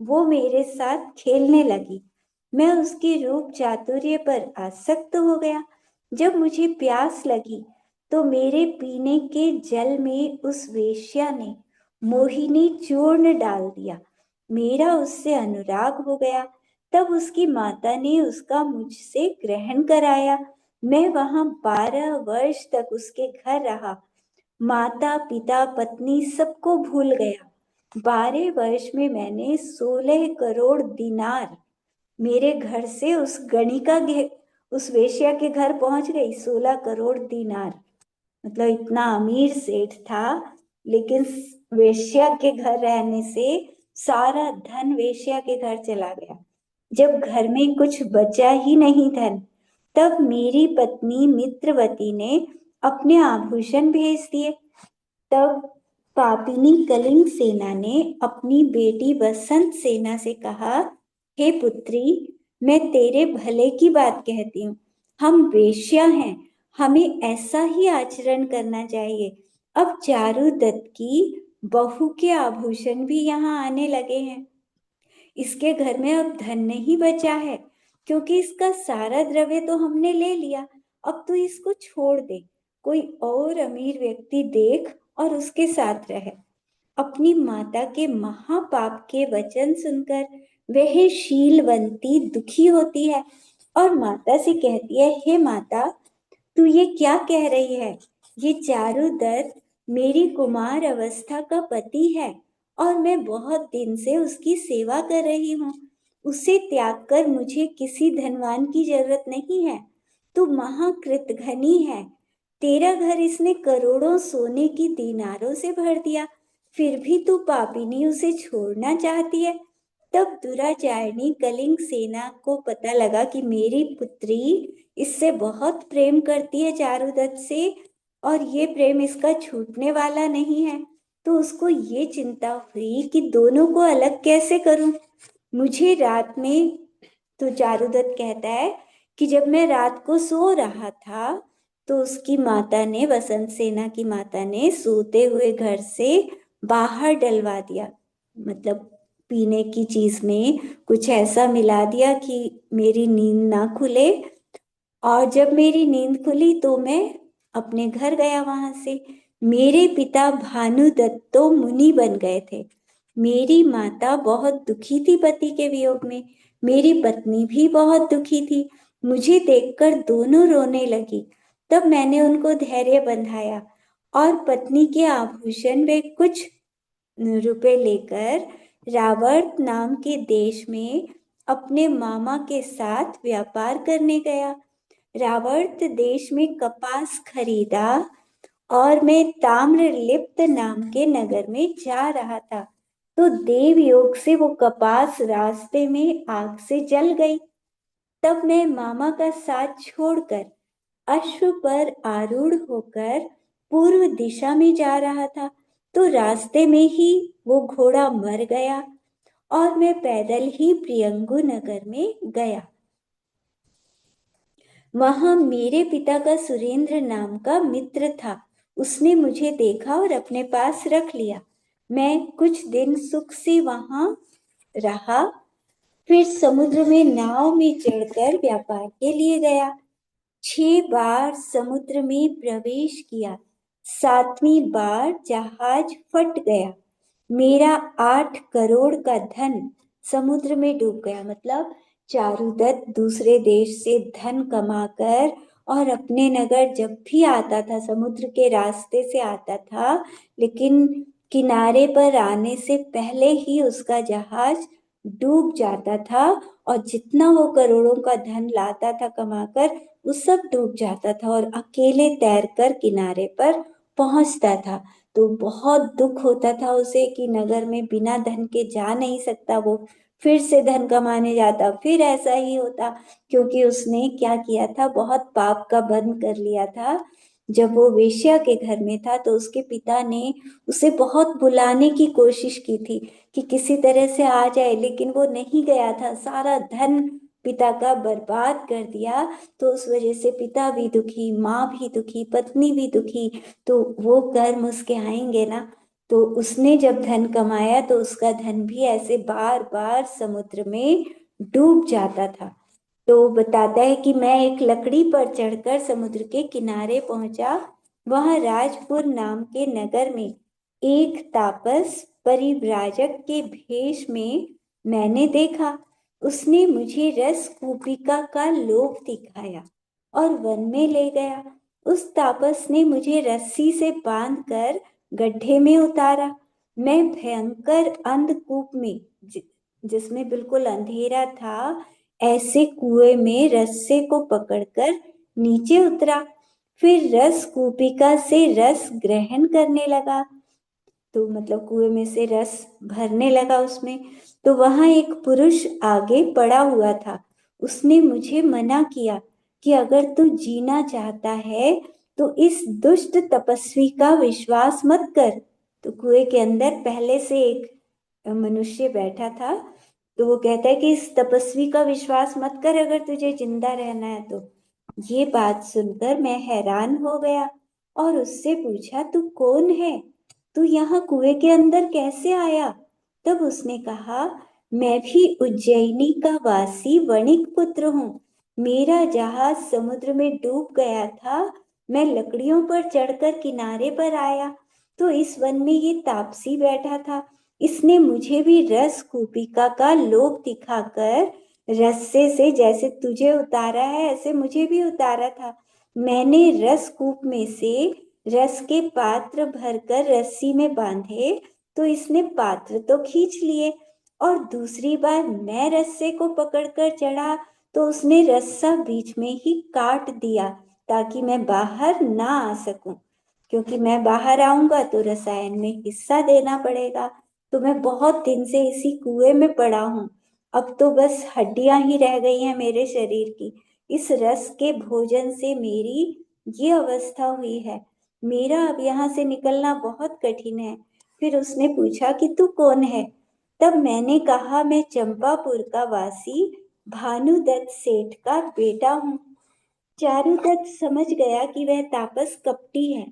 वो मेरे साथ खेलने लगी। मैं उसके रूप चातुर्य पर आसक्त हो गया। जब मुझे प्यास लगी तो मेरे पीने के जल में उस वेश्या ने मोहिनी चूर्ण डाल दिया। मेरा उससे अनुराग हो गया। तब उसकी माता ने उसका मुझसे ग्रहण कराया। मैं वहां 12 वर्ष तक उसके घर रहा। माता पिता पत्नी सबको भूल गया। 12 वर्ष में मैंने 16 करोड़ दिनार मेरे घर से उस वेश्या के घर पहुंच गई। 16 करोड़ दिनार मतलब इतना अमीर सेठ था, लेकिन वेश्या के घर रहने से सारा धन वेश्या के घर चला गया। जब घर में कुछ बचा ही नहीं धन, तब मेरी पत्नी मित्रवती ने अपने आभूषण भेज दिए। तब पापिनी कलिंग सेना ने अपनी बेटी बसंत सेना से कहा, हे पुत्री, मैं तेरे भले की बात कहती हूँ। हम वेश्या हैं, हमें ऐसा ही आचरण करना चाहिए। अब चारुदत्त की बहू के आभूषण भी यहाँ आने लगे हैं। इसके घर में अब धन नहीं बचा है, क्योंकि इसका सारा द्रव्य तो हमने ले लिया। अब तू इसको छोड़ दे, कोई और अमीर व्यक्ति देख और उसके साथ रहे। अपनी माता के महापाप के वचन सुनकर वह शीलवंती दुखी होती है और माता से कहती है, हे माता, तू ये क्या कह रही है? ये चारुदत्त मेरी कुमार अवस्था का पति है और मैं बहुत दिन से उसकी सेवा कर रही हूँ। उसे त्याग कर मुझे किसी धनवान की जरूरत नहीं है। तू महाकृत घनी है। तेरा घर इसने करोड़ों सोने की दीनारों से भर दिया, फिर भी तू पापिनी उसे छोड़ना चाहती है। तब दुराचारिणी कलिंग सेना को पता लगा कि मेरी पुत्री इससे बहुत प्रेम करती है चारुदत्त से, और ये प्रेम इसका छूटने वाला नहीं है। तो उसको ये चिंता हुई कि दोनों को अलग कैसे करूं। मुझे रात में, तो चारुदत्त कहता है कि जब मैं रात को सो रहा था, तो उसकी माता ने, वसंत सेना की माता ने, सोते हुए घर से बाहर डलवा दिया। मतलब पीने की चीज में कुछ ऐसा मिला दिया कि मेरी नींद ना खुले। और जब मेरी नींद खुली तो मैं अपने घर गया वहां से। मेरे पिता भानुदत्त तो मुनि बन गए थे। मेरी माता बहुत दुखी थी पति के वियोग में। मेरी पत्नी भी बहुत दुखी थी। मुझे देखकर दोनों रोने लगी। तब मैंने उनको धैर्य बंधाया और पत्नी के आभूषण वे कुछ रुपए लेकर रावर्त नाम के देश में अपने मामा के साथ व्यापार करने गया। रावर्त देश में कपास खरीदा और मैं ताम्रलिप्त नाम के नगर में जा रहा था, तो देव योग से वो कपास रास्ते में आग से जल गई। तब मैं मामा का साथ छोड़कर अश्व पर आरूढ़ होकर पूर्व दिशा में जा रहा था, तो रास्ते में ही वो घोड़ा मर गया और मैं पैदल ही प्रियंगु नगर में गया। वहां मेरे पिता का सुरेंद्र नाम का मित्र था। उसने मुझे देखा और अपने पास रख लिया। मैं कुछ दिन सुख से वहां रहा, फिर समुद्र में नाव में चढ़कर व्यापार के लिए गया। 6 बार समुद्र में प्रवेश किया। 7वीं बार जहाज फट गया। मेरा 8 करोड़ का धन समुद्र में डूब गया। मतलब चारुदत्त दूसरे देश से धन कमाकर और अपने नगर जब भी आता था, समुद्र के रास्ते से आता था, लेकिन किनारे पर आने से पहले ही उसका जहाज डूब जाता था और जितना वो करोड़ों का धन लाता था कमाकर, वो सब डूब जाता था और अकेले तैरकर किनारे पर पहुंचता था। तो बहुत दुख होता था उसे कि नगर में बिना धन के जा नहीं सकता। वो फिर से धन कमाने जाता, फिर ऐसा ही होता, क्योंकि उसने क्या किया था, बहुत पाप का बंध कर लिया था। जब वो वेश्या के घर में था तो उसके पिता ने उसे बहुत बुलाने की कोशिश की थी कि किसी तरह से आ जाए, लेकिन वो नहीं गया था। सारा धन पिता का बर्बाद कर दिया। तो उस वजह से पिता भी दुखी, माँ भी दुखी, पत्नी भी दुखी। तो वो कर्म उसके आएंगे ना। तो उसने जब धन कमाया तो उसका धन भी ऐसे बार बार समुद्र में डूब जाता था। तो बताता है कि मैं एक लकड़ी पर चढ़कर समुद्र के किनारे पहुंचा। वहां राजपुर नाम के नगर में एक तापस परिव्राजक के भेष में मैंने देखा। उसने मुझे रस कूपिका का लोभ दिखाया और वन में ले गया। उस तापस ने मुझे रस्सी से बांधकर गड्ढे में उतारा। मैं भयंकर अंधकूप में, जिसमें बिल्कुल अंधेरा था, ऐसे कुएं में रस्से को पकड़कर नीचे उतरा। फिर रस कूपिका से रस ग्रहण करने लगा। तो मतलब कुएं में से रस भरने लगा उसमें। तो वहां एक पुरुष आगे पड़ा हुआ था। उसने मुझे मना किया कि अगर तू जीना चाहता है तो इस दुष्ट तपस्वी का विश्वास मत कर। तो कुएं के अंदर पहले से एक मनुष्य बैठा था। तो वो कहता है कि इस तपस्वी का विश्वास मत कर अगर तुझे जिंदा रहना है तो। ये बात सुनकर मैं हैरान हो गया और उससे पूछा, तू कौन है? तू यहाँ कुएं के अंदर कैसे आया? तब उसने कहा, मैं भी उज्जैनी का वासी वणिक पुत्र हूँ। मेरा जहाज समुद्र में डूब गया था। मैं लकड़ियों पर चढ़कर किनारे पर आया तो इस वन में ये तापसी बैठा था। इसने मुझे भी रस कूपिका का लोभ दिखाकर रस्से से जैसे तुझे उतारा है ऐसे मुझे भी उतारा था। मैंने रस कूप में से रस के पात्र भरकर रस्सी में बांधे तो इसने पात्र तो खींच लिए, और दूसरी बार मैं रस्से को पकड़कर चढ़ा तो उसने रस्सा बीच में ही काट दिया ताकि मैं बाहर ना आ सकूं। क्योंकि मैं बाहर आऊंगा तो रसायन में हिस्सा देना पड़ेगा। तो मैं बहुत दिन से इसी कुएं में पड़ा हूँ। अब तो बस हड्डियां ही रह गई हैं मेरे शरीर की। इस रस के भोजन से मेरी ये अवस्था हुई है। मेरा अब यहाँ से निकलना बहुत कठिन है। फिर उसने पूछा कि तू कौन है? तब मैंने कहा, मैं चंपापुर का वासी भानुदत्त सेठ का बेटा हूँ। चारुदत्त समझ गया कि वह तापस कपटी है।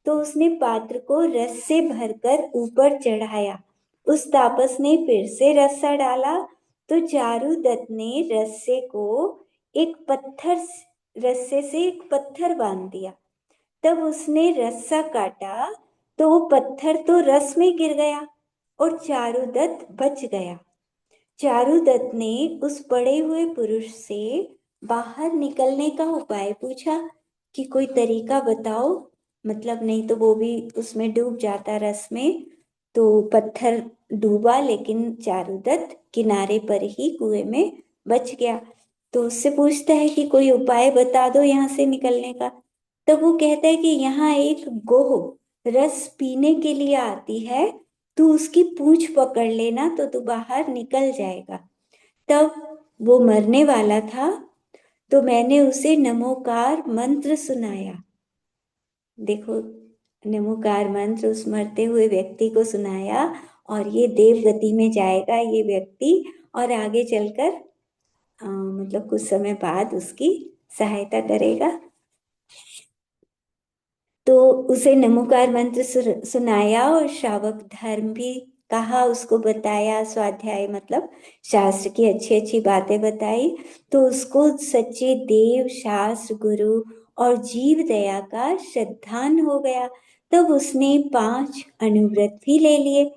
तो उसने पात्र को रस से भरकर ऊपर चढ़ाया। उस तापस ने फिर से रस्सा डाला तो चारुदत्त ने रस्से से एक पत्थर बांध दिया। तब उसने रस्सा काटा तो वो पत्थर तो रस में गिर गया और चारुदत्त बच गया। चारुदत्त ने उस पड़े हुए पुरुष से बाहर निकलने का उपाय पूछा कि कोई तरीका बताओ। मतलब नहीं तो वो भी उसमें डूब जाता रस में। तो पत्थर डूबा लेकिन चारुदत्त किनारे पर ही कुएं में बच गया। तो उससे पूछता है कि कोई उपाय बता दो यहाँ से निकलने का। तब वो कहता है कि यहाँ एक गोह रस पीने के लिए आती है। तू उसकी पूंछ पकड़ लेना तो तू बाहर निकल जाएगा। तब वो मरने वाला था तो मैंने उसे नमोकार मंत्र सुनाया। देखो, नमोकार मंत्र उस मरते हुए व्यक्ति को सुनाया और ये देव गति में जाएगा ये व्यक्ति, और आगे चलकर मतलब कुछ समय बाद उसकी सहायता करेगा। तो उसे नमोकार मंत्र सुनाया और श्रावक धर्म भी कहा, उसको बताया, स्वाध्याय मतलब शास्त्र की अच्छी अच्छी बातें बताई। तो उसको सच्चे देव, शास्त्र, गुरु और जीव दया का श्रद्धान हो गया। तब उसने 5 अनुव्रत भी ले लिए।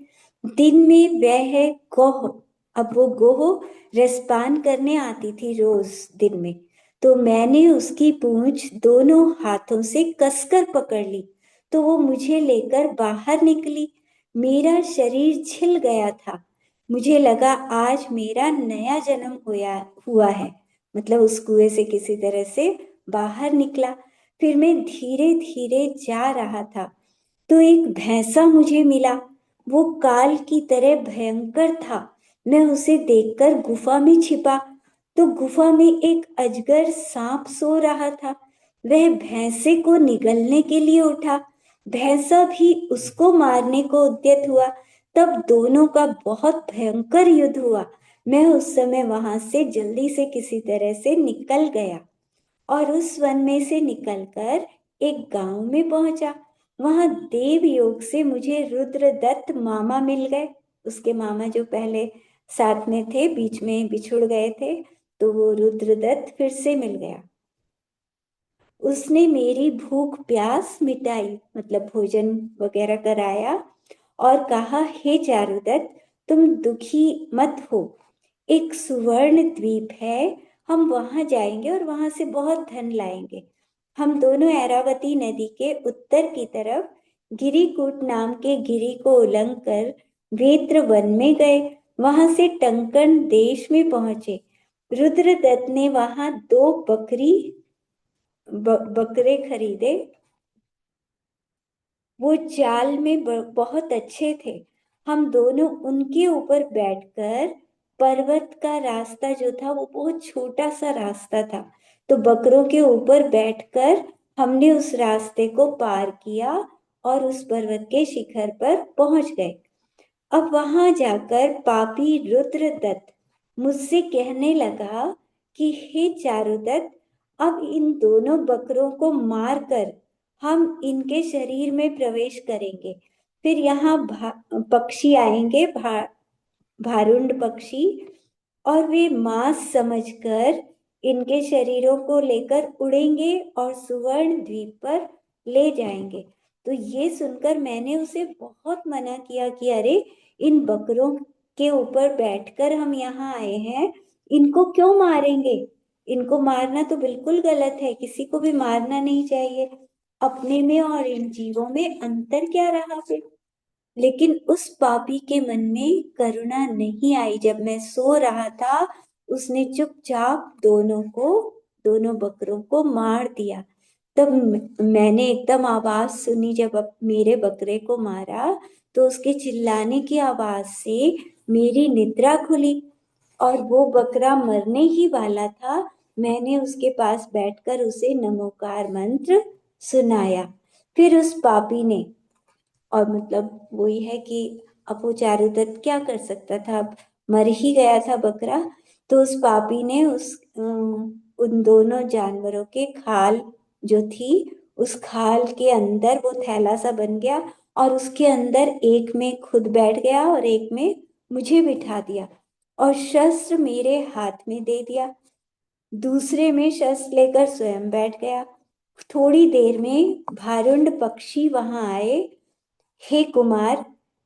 दिन में वह गोह, अब वो गोह रसपान करने आती थी रोज दिन में। तो मैंने उसकी पूंछ दोनों हाथों से कसकर पकड़ ली तो वो मुझे लेकर बाहर निकली। मेरा शरीर छिल गया था। मुझे लगा आज मेरा नया जन्म हुआ है। मतलब उस कुएं से किसी तरह से बाहर निकला। फिर मैं धीरे धीरे जा रहा था तो एक भैंसा मुझे मिला। वो काल की तरह भयंकर था। मैं उसे देखकर गुफा में छिपा तो गुफा में एक अजगर सांप सो रहा था। वह भैंसे को निगलने के लिए उठा। भैंसा भी उसको मारने को उद्यत हुआ। तब दोनों का बहुत भयंकर युद्ध हुआ। मैं उस समय वहां से जल्दी से किसी तरह से निकल गया और उस वन में से निकलकर एक गांव में पहुंचा। वहां देव योग से मुझे रुद्रदत्त मामा मिल गए। उसके मामा जो पहले साथ में थे, बीच में बिछुड़ गए थे, तो वो रुद्रदत्त फिर से मिल गया। उसने मेरी भूख प्यास मिटाई, मतलब भोजन वगैरह कराया, और कहा, हे चारुदत्त, तुम दुखी मत हो। एक सुवर्ण द्वीप है, हम वहां जाएंगे और वहां से बहुत धन लाएंगे। हम दोनों ऐरावती नदी के उत्तर की तरफ गिरिकूट नाम के गिरी को उलंघ कर वेत्र वन में गए। वहां से टंकण देश में पहुंचे। रुद्रदत्त ने वहां दो बकरे खरीदे। वो चाल में बहुत अच्छे थे। हम दोनों उनके ऊपर बैठकर, पर्वत का रास्ता जो था वो बहुत छोटा सा रास्ता था, तो बकरों के ऊपर बैठकर हमने उस रास्ते को पार किया और उस पर्वत के शिखर पर पहुंच गए। अब वहां जाकर पापी रुद्रदत्त मुझसे कहने लगा कि हे चारुदत्त, अब इन दोनों बकरों को मारकर हम इनके शरीर में प्रवेश करेंगे। फिर यहाँ पक्षी आएंगे, भारुंड पक्षी, और वे मांस समझकर इनके शरीरों को लेकर उड़ेंगे और सुवर्ण द्वीप पर ले जाएंगे। तो ये सुनकर मैंने उसे बहुत मना किया कि अरे, इन बकरों के ऊपर बैठकर हम यहाँ आए हैं, इनको क्यों मारेंगे? इनको मारना तो बिल्कुल गलत है, किसी को भी मारना नहीं चाहिए। अपने में और इन जीवों में अंतर क्या रहा फिर? लेकिन उस पापी के मन में करुणा नहीं आई। जब मैं सो रहा था, उसने चुपचाप दोनों बकरों को मार दिया। तब मैंने एकदम आवाज सुनी, जब मेरे बकरे को मारा तो उसके चिल्लाने की आवाज से मेरी निद्रा खुली और वो बकरा मरने ही वाला था। मैंने उसके पास बैठकर उसे नमोकार मंत्र सुनाया। फिर उस पापी ने, और मतलब वही है कि अब वो चारुदत्त क्या कर सकता था, अब मर ही गया था बकरा। तो उस पापी ने उन दोनों जानवरों के खाल जो थी, उस खाल के अंदर वो थैला सा बन गया और उसके अंदर एक में खुद बैठ गया और एक में मुझे बिठा दिया और शस्त्र मेरे हाथ में दे दिया। दूसरे में शस्त्र लेकर स्वयं बैठ गया। थोड़ी देर में भारुंड पक्षी वहां आए। हे कुमार,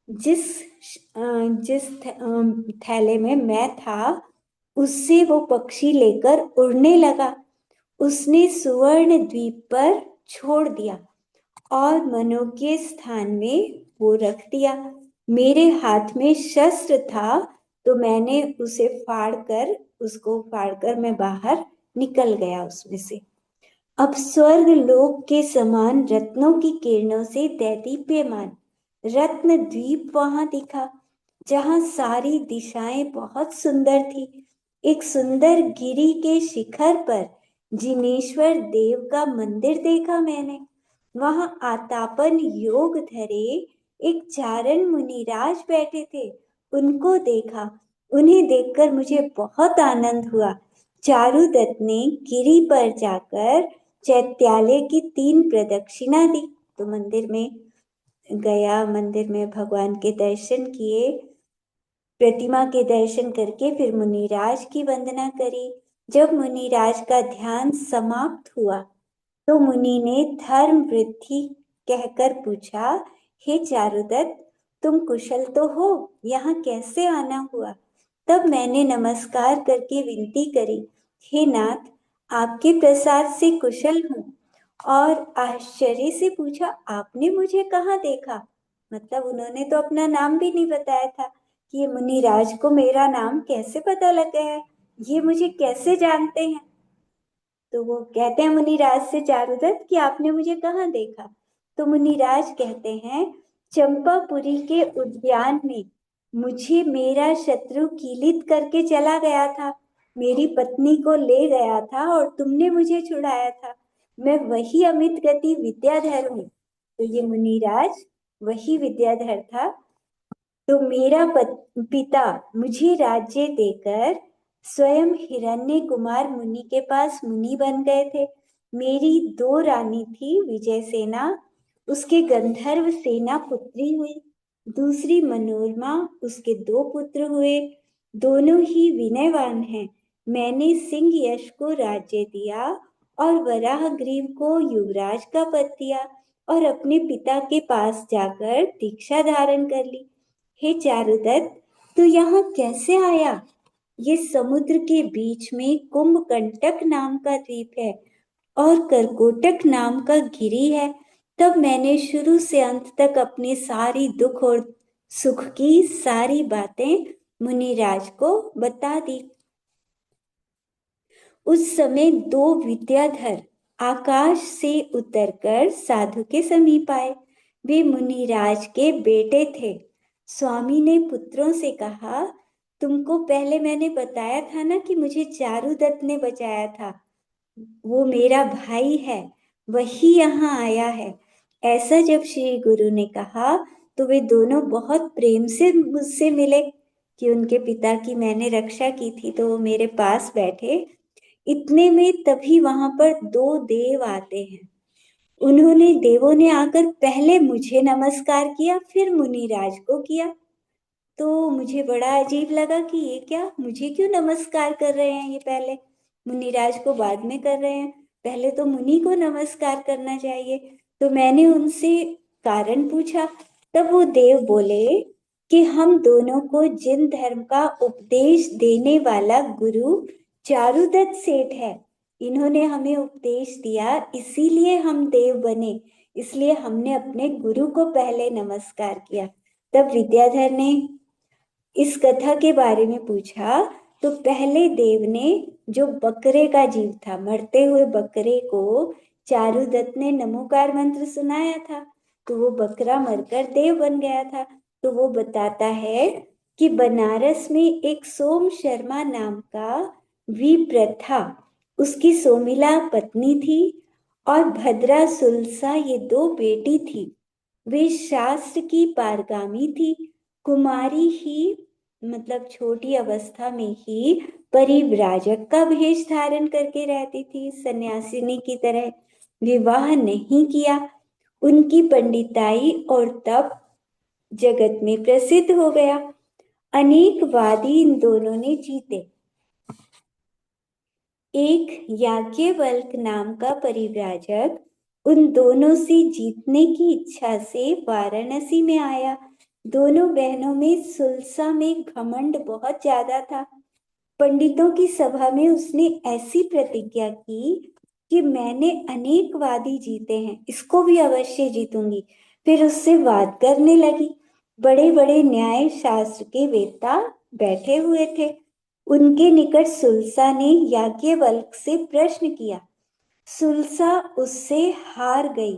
जिस जिस थैले में मैं था, उससे वो पक्षी लेकर उड़ने लगा। उसने सुवर्ण द्वीप पर छोड़ दिया और मनु के स्थान में वो रख दिया। मेरे हाथ में शस्त्र था, तो मैंने उसको फाड़कर मैं बाहर निकल गया उसमें से। अब स्वर्ग लोक के समान रत्नों की किरणों से दैदीप्यमान रत्न द्वीप वहां दिखा, जहां सारी दिशाएं बहुत सुंदर थी। एक सुंदर गिरी के शिखर पर जिनेश्वर देव का मंदिर देखा मैंने। वहां आतापन योग धरे एक चारण मुनिराज बैठे थे, उनको देखा। उन्हें देखकर मुझे बहुत आनंद हुआ। चारुदत्त ने गिरी पर जाकर चैत्यालय की 3 प्रदक्षिणा दी, तो मंदिर में गया, मंदिर में भगवान के दर्शन किए, प्रतिमा के दर्शन करके फिर मुनिराज की वंदना करी। जब मुनिराज का ध्यान समाप्त हुआ तो मुनि ने धर्म वृद्धि कहकर पूछा, हे चारुदत्त, तुम कुशल तो हो? यहाँ कैसे आना हुआ? तब मैंने नमस्कार करके विनती करी, हे नाथ, आपके प्रसाद से कुशल हूँ। और आश्चर्य से पूछा, आपने मुझे कहाँ देखा? मतलब उन्होंने तो अपना नाम भी नहीं बताया था कि ये मुनिराज को मेरा नाम कैसे पता लग गया है, ये मुझे कैसे जानते हैं? तो वो कहते हैं मुनिराज से, चारुदत्त, कि आपने मुझे कहाँ देखा? तो मुनिराज कहते हैं, चंपापुरी के उद्यान में मुझे मेरा शत्रु कीलित करके चला गया था, मेरी पत्नी को ले गया था और तुमने मुझे छुड़ाया था। मैं वही अमित गति विद्याधर हूँ। तो ये मुनिराज वही विद्याधर था। तो मेरा पिता मुझे राज्य देकर स्वयं हिरण्य कुमार मुनि के पास मुनि बन गए थे। मेरी 2 रानी थी, विजय सेना, उसके गंधर्व सेना पुत्री हुई। दूसरी मनोरमा, उसके 2 पुत्र हुए, दोनों ही विनयवान हैं। मैंने सिंह यश को राज्य दिया और वराह ग्रीव को युवराज का पद दिया और अपने पिता के पास जाकर दीक्षा धारण कर ली। हे चारुदत्त, तू यहाँ कैसे आया? ये समुद्र के बीच में कुंभकंटक नाम का द्वीप है और करकोटक नाम का गिरी है। तब मैंने शुरू से अंत तक अपनी सारी दुख और सुख की सारी बातें मुनिराज को बता दी। उस समय दो विद्याधर आकाश से उतरकर साधु के समीप आए। वे मुनिराज के बेटे थे। स्वामी ने पुत्रों से कहा, तुमको पहले मैंने बताया था ना कि मुझे चारुदत्त ने बचाया था, वो मेरा भाई है, वही यहाँ आया है। ऐसा जब श्री गुरु ने कहा तो वे दोनों बहुत प्रेम से मुझसे मिले कि उनके पिता की मैंने रक्षा की थी, तो वो मेरे पास बैठे। इतने में तभी वहां पर दो देव आते हैं। उन्होंने देवों ने आकर पहले मुझे नमस्कार किया, फिर मुनिराज को किया। तो मुझे बड़ा अजीब लगा कि ये क्या, मुझे क्यों नमस्कार कर रहे हैं ये पहले, मुनिराज को बाद में कर रहे हैं, पहले तो मुनि को नमस्कार करना चाहिए। तो मैंने उनसे कारण पूछा। तब वो देव बोले कि हम दोनों को जिन धर्म का उपदेश देने वाला गुरु चारुदत्त सेठ है, इन्होंने हमें उपदेश दिया, इसीलिए हम देव बने, इसलिए हमने अपने गुरु को पहले नमस्कार किया। तब विद्याधर ने इस कथा के बारे में पूछा तो पहले देव ने, जो बकरे का जीव था, मरते हुए बकरे को चारुदत्त ने नमोकार मंत्र सुनाया था, तो वो बकरा मरकर देव बन गया था। तो वो बताता है कि बनारस में एक सोम शर्मा नाम का विप्र था, उसकी सोमिला पत्नी थी और भद्रा सुलसा, ये दो बेटी थी। वे शास्त्र की पारगामी थी, कुमारी ही, मतलब छोटी अवस्था में ही परिव्राजक का भेष धारण करके रहती थी, सन्यासिनी की तरह। विवाह नहीं किया। उनकी पंडिताई और तप जगत में प्रसिद्ध हो गया। अनेक वादी इन दोनों ने जीते। एक याज्ञवल्क नाम का परिव्राजक उन दोनों से जीतने की इच्छा से वाराणसी में आया। दोनों बहनों में सुलसा में घमंड बहुत ज्यादा था। पंडितों की सभा में उसने ऐसी प्रतिज्ञा की कि मैंने अनेक वादी जीते हैं, इसको भी अवश्य जीतूंगी। फिर उससे वाद करने लगी। बड़े बड़े न्याय शास्त्र के वेत्ता बैठे हुए थे। उनके निकट सुलसा ने याज्ञवल्क से प्रश्न किया। सुलसा उससे हार गई।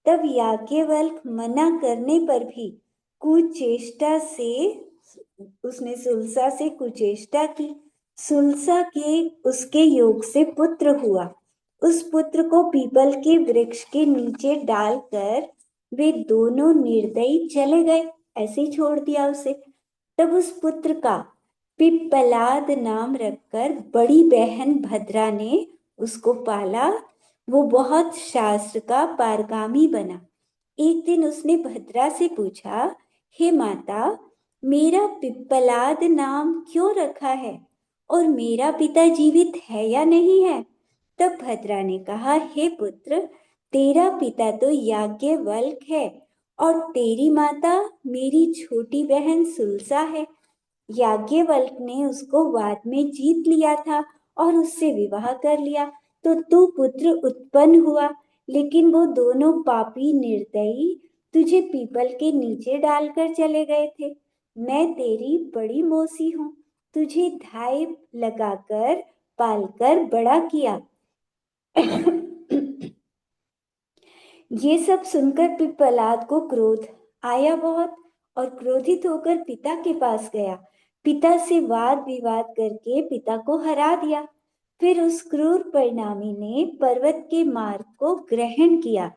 तब याज्ञवल्क मना करने पर भी कुचेष्टा से उसने सुलसा से कुचेष्टा की। सुलसा के उसके योग से पुत्र हुआ। उस पुत्र को पीपल के वृक्ष के नीचे डालकर वे दोनों निर्दयी चले गए, ऐसे ही छोड़ दिया उसे। तब उस पुत्र का पिप्पलाद नाम रखकर बड़ी बहन भद्रा ने उसको पाला। वो बहुत शास्त्र का पारगामी बना। एक दिन उसने भद्रा से पूछा, हे माता, मेरा पिप्पलाद नाम क्यों रखा है और मेरा पिता जीवित है या नहीं है? तब भद्रा ने कहा, हे पुत्र, तेरा पिता तो याज्ञवल्क है और तेरी माता मेरी छोटी बहन सुलसा है। याज्ञवल्क ने उसको बाद में जीत लिया था और उससे विवाह कर लिया, तो तू पुत्र उत्पन्न हुआ। लेकिन वो दोनों पापी निर्दयी तुझे पीपल के नीचे डालकर चले गए थे। मैं तेरी बड़ी मौसी हूँ, तुझे धाय लगाकर पालकर बड़ा किया। ये सब सुनकर पिप्पलाद को क्रोध आया बहुत, और क्रोधित होकर पिता के पास गया। पिता से वाद विवाद करके पिता को हरा दिया। फिर उस क्रूर परिणामी ने पर्वत के मार्ग को ग्रहण किया।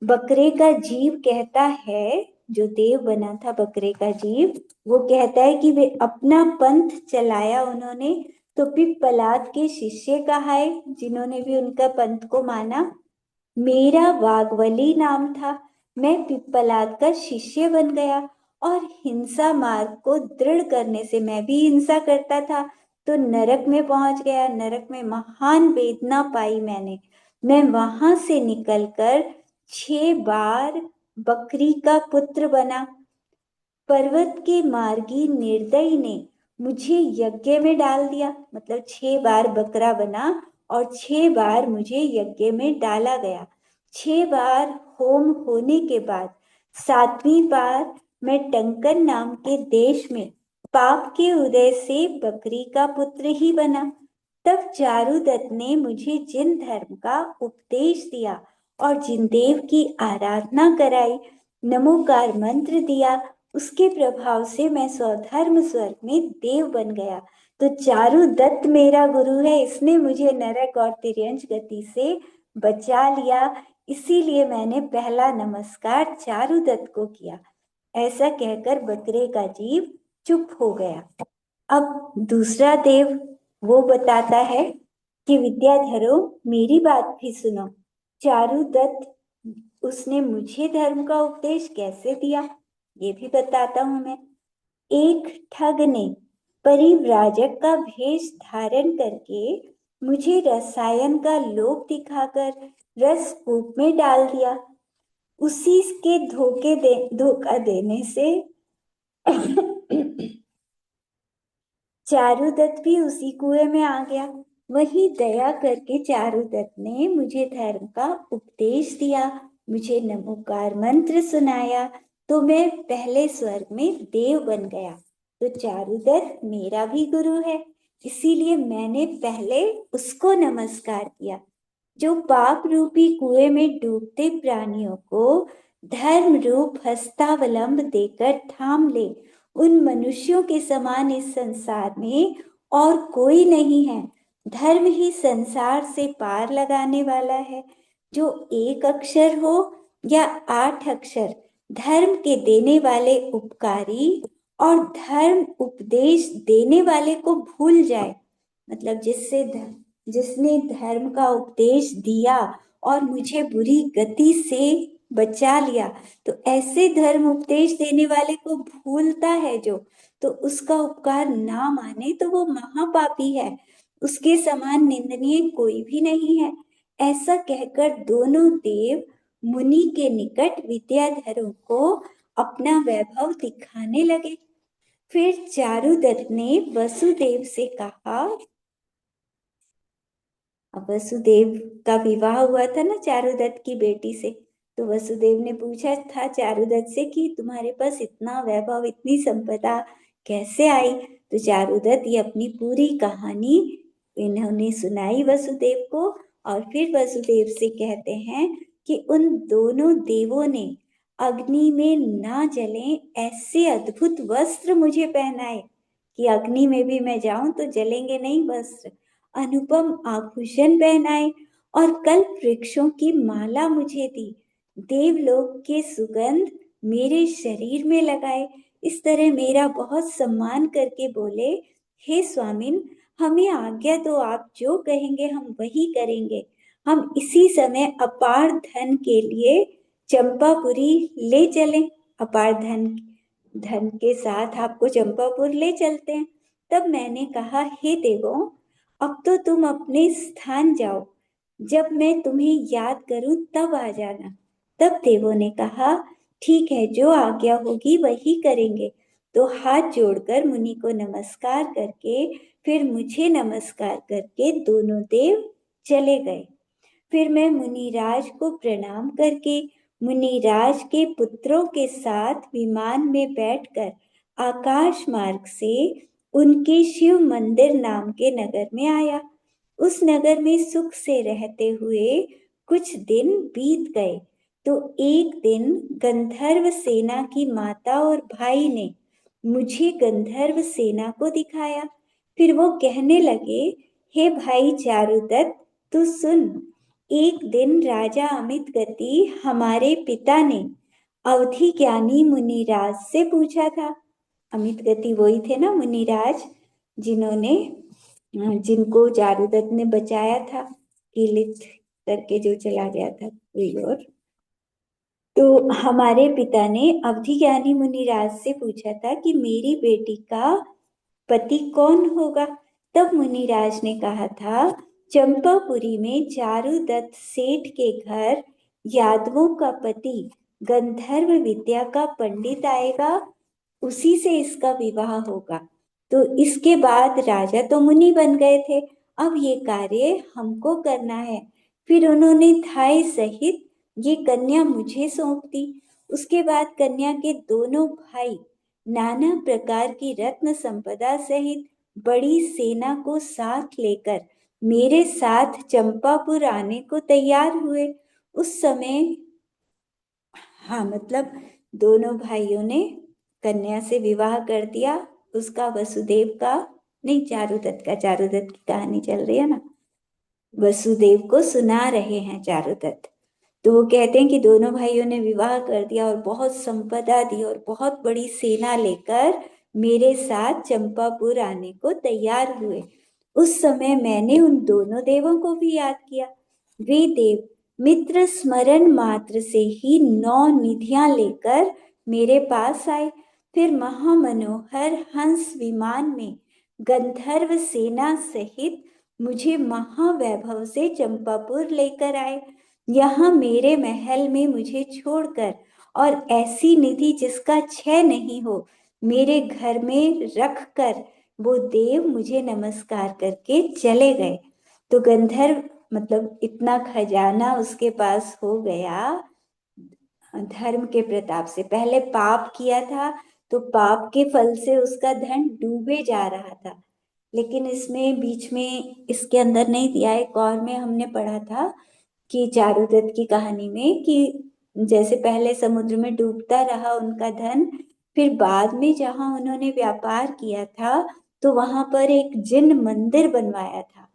बकरे का जीव कहता है, जो देव बना था बकरे का जीव, वो कहता है कि वे अपना पंथ चलाया उन्होंने, तो पिप्पलाद के शिष्य कहाए जिन्होंने भी उनका पंथ को माना। मेरा वाग्वली नाम था। मैं पिप्पलाद का शिष्य बन गया और हिंसा मार्ग को दृढ़ करने से मैं भी हिंसा करता था, तो नरक में पहुंच गया। नरक में महान वेदना पाई मैंने। मैं वहां से निकलकर 6 बार बकरी का पुत्र बना। पर्वत के मार्गी निर्दयी ने मुझे यज्ञ में डाल दिया, मतलब 6 बार बकरा बना और 6 बार मुझे यज्ञ में डाला गया। 6 बार होम होने के बाद 7वीं बार मैं टंकन नाम के देश में पाप के उदय से बकरी का पुत्र ही बना। तब चारुदत्त ने मुझे जिन धर्म का उपदेश दिया और जिन देव की आराधना कराई, नमोकार मंत्र दिया, उसके प्रभाव से मैं स्वधर्म स्वर्ग में देव बन गया। तो चारुदत्त मेरा गुरु है, इसने मुझे नरक और तिर्यंच गति से बचा लिया, इसीलिए मैंने पहला नमस्कार चारुदत्त को किया। ऐसा कहकर बकरे का जीव चुप हो गया। अब दूसरा देव वो बताता है कि विद्याधरों, मेरी बात भी सुनो। चारुदत्त उसने मुझे धर्म का उपदेश कैसे दिया, ये भी बताता हूं मैं। एक ठग ने परिव्राजक का भेष धारण करके मुझे रसायन का लोभ दिखाकर रस कूप में डाल दिया। उसी के धोखा देने से चारुदत्त भी उसी कुएं में आ गया। वही दया करके चारुदत्त ने मुझे धर्म का उपदेश दिया, मुझे नमोकार मंत्र सुनाया, तो मैं पहले स्वर्ग में देव बन गया। तो चारुदत्त मेरा भी गुरु है, इसीलिए मैंने पहले उसको नमस्कार किया। जो पाप रूपी कुएं में डूबते प्राणियों को धर्म रूप हस्तावलंब देकर थाम ले, उन मनुष्यों के समान इस संसार में और कोई नहीं है। धर्म ही संसार से पार लगाने वाला है। जो 1 अक्षर हो या 8 अक्षर, धर्म के देने वाले उपकारी और धर्म उपदेश देने वाले को भूल जाए, मतलब जिसने धर्म का उपदेश दिया और मुझे बुरी गति से बचा लिया, तो ऐसे धर्म उपदेश देने वाले को भूलता है जो, तो उसका उपकार ना माने तो वो महापापी है। उसके समान निंदनीय कोई भी नहीं है। ऐसा कहकर दोनों देव मुनि के निकट विद्याधरों को अपना वैभव दिखाने लगे। फिर चारुदत्त ने वसुदेव से कहा, अब वसुदेव का विवाह हुआ था ना चारुदत्त की बेटी से, तो वसुदेव ने पूछा था चारुदत्त से कि तुम्हारे पास इतना वैभव, इतनी संपदा कैसे आई। तो चारुदत्त ये अपनी पूरी कहानी इन्होंने सुनाई वसुदेव को, और फिर वसुदेव से कहते हैं कि उन दोनों देवों ने अग्नि में ना जलें ऐसे अद्भुत वस्त्र मुझे पहनाए कि अग्नि में भी मैं जाऊं तो जलेंगे नहीं वस्त्र। अनुपम आभूषण पहनाए और कल्प वृक्षों की माला मुझे दी। देवलोक के सुगंध मेरे शरीर में लगाए। इस तरह मेरा बहुत सम्मान करके बोले, हे स्वामिन, हमें आज्ञा दो, आप जो कहेंगे हम वही करेंगे। हम इसी समय अपार धन के लिए चंपापुरी ले चलें। अपार धन धन के साथ आपको चंपापुर ले चलते हैं। तब मैंने कहा, हे देवों, अब तो तुम अपने स्थान जाओ, जब मैं तुम्हें याद करूं तब आ जाना। तब देवों ने कहा, ठीक है, जो आज्ञा होगी वही करेंगे। तो हाथ जोड़कर मुनि को नमस्कार करके फिर मुझे नमस्कार करके दोनों देव चले गए। फिर मैं मुनिराज को प्रणाम करके मुनिराज के पुत्रों के साथ विमान में बैठकर आकाश मार्ग से उनके शिव मंदिर नाम के नगर में आया। उस नगर में सुख से रहते हुए कुछ दिन बीत गए, तो एक दिन गंधर्व सेना की माता और भाई ने मुझे गंधर्व सेना को दिखाया। फिर वो कहने लगे, हे भाई चारुदत्त, तू सुन। एक दिन राजा अमित गति हमारे पिता ने अवधि ज्ञानी मुनिराज से पूछा था। अमित गति वही थे ना मुनिराज जिन्होंने जिनको चारुदत्त ने बचाया था, कीलित करके जो चला गया था कोई और। तो हमारे पिता ने अवधि ज्ञानी मुनिराज से पूछा था कि मेरी बेटी का पति कौन होगा। तब मुनिराज ने कहा था, चंपापुरी में चारुदत्त सेठ के घर यादवों का पति गंधर्व विद्या का पंडित आएगा, उसी से इसका विवाह होगा। तो इसके बाद राजा तो मुनि बन गए थे, अब ये कार्य हमको करना है। फिर उन्होंने थाई सहित ये कन्या मुझे सौंप दी। उसके बाद कन्या के दोनों भाई नाना प्रकार की रत्न संपदा सहित बड़ी सेना को साथ लेकर मेरे साथ चंपापुर आने को तैयार हुए। उस समय, हाँ मतलब दोनों भाइयों ने कन्या से विवाह कर दिया। उसका वसुदेव का नहीं, चारुदत्त का, चारुदत्त की कहानी चल रही है ना, वसुदेव को सुना रहे हैं चारुदत्त। तो वो कहते हैं कि दोनों भाइयों ने विवाह कर दिया और बहुत संपदा दी और बहुत बड़ी सेना लेकर मेरे साथ चंपापुर आने को तैयार हुए। उस समय मैंने उन दोनों देवों को भी याद किया। वे देव मित्र स्मरण मात्र से ही 9 निधियां लेकर मेरे पास आए। फिर महामनोहर हंस विमान में गंधर्व सेना सहित मुझे महावैभव से चंपापुर लेकर आए। यहाँ मेरे महल में मुझे छोड़कर और ऐसी निधि जिसका क्षय नहीं हो मेरे घर में रख कर वो देव मुझे नमस्कार करके चले गए। तो गंधर्व मतलब इतना खजाना उसके पास हो गया धर्म के प्रताप से। पहले पाप किया था तो पाप के फल से उसका धन डूबे जा रहा था, लेकिन इसमें बीच में इसके अंदर नहीं दिया। एक और में हमने पढ़ा था कि चारुदत्त की कहानी में कि जैसे पहले समुद्र में डूबता रहा उनका धन, फिर बाद में जहां उन्होंने व्यापार किया था तो वहां पर एक जिन मंदिर बनवाया था।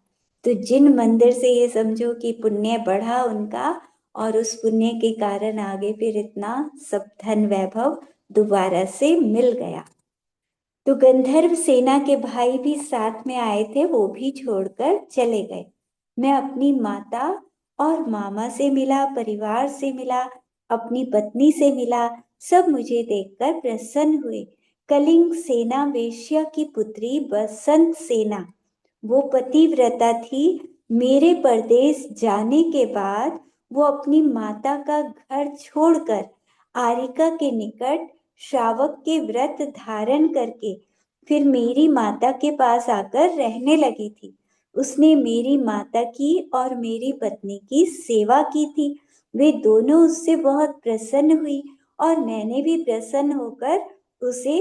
तो जिन मंदिर से ये समझो कि पुण्य बढ़ा उनका, और उस पुण्य के कारण आगे फिर इतना सब धन वैभव दोबारा से मिल गया। तो गंधर्व सेना के भाई भी साथ में आए थे, वो भी छोड़कर चले गए। मैं अपनी माता और मामा से मिला, परिवार से मिला, अपनी पत्नी से मिला। सब मुझे देखकर प्रसन्न हुए। कलिंग सेना वेश्या की पुत्री बसंत सेना, वो पतिव्रता थी। मेरे परदेश जाने के बाद वो अपनी माता का घर छोड़कर आरिका के निकट श्रावक के व्रत धारण करके फिर मेरी माता के पास आकर रहने लगी थी। उसने मेरी माता की और मेरी पत्नी की सेवा की थी। वे दोनों उससे बहुत प्रसन्न हुई और मैंने भी प्रसन्न होकर उसे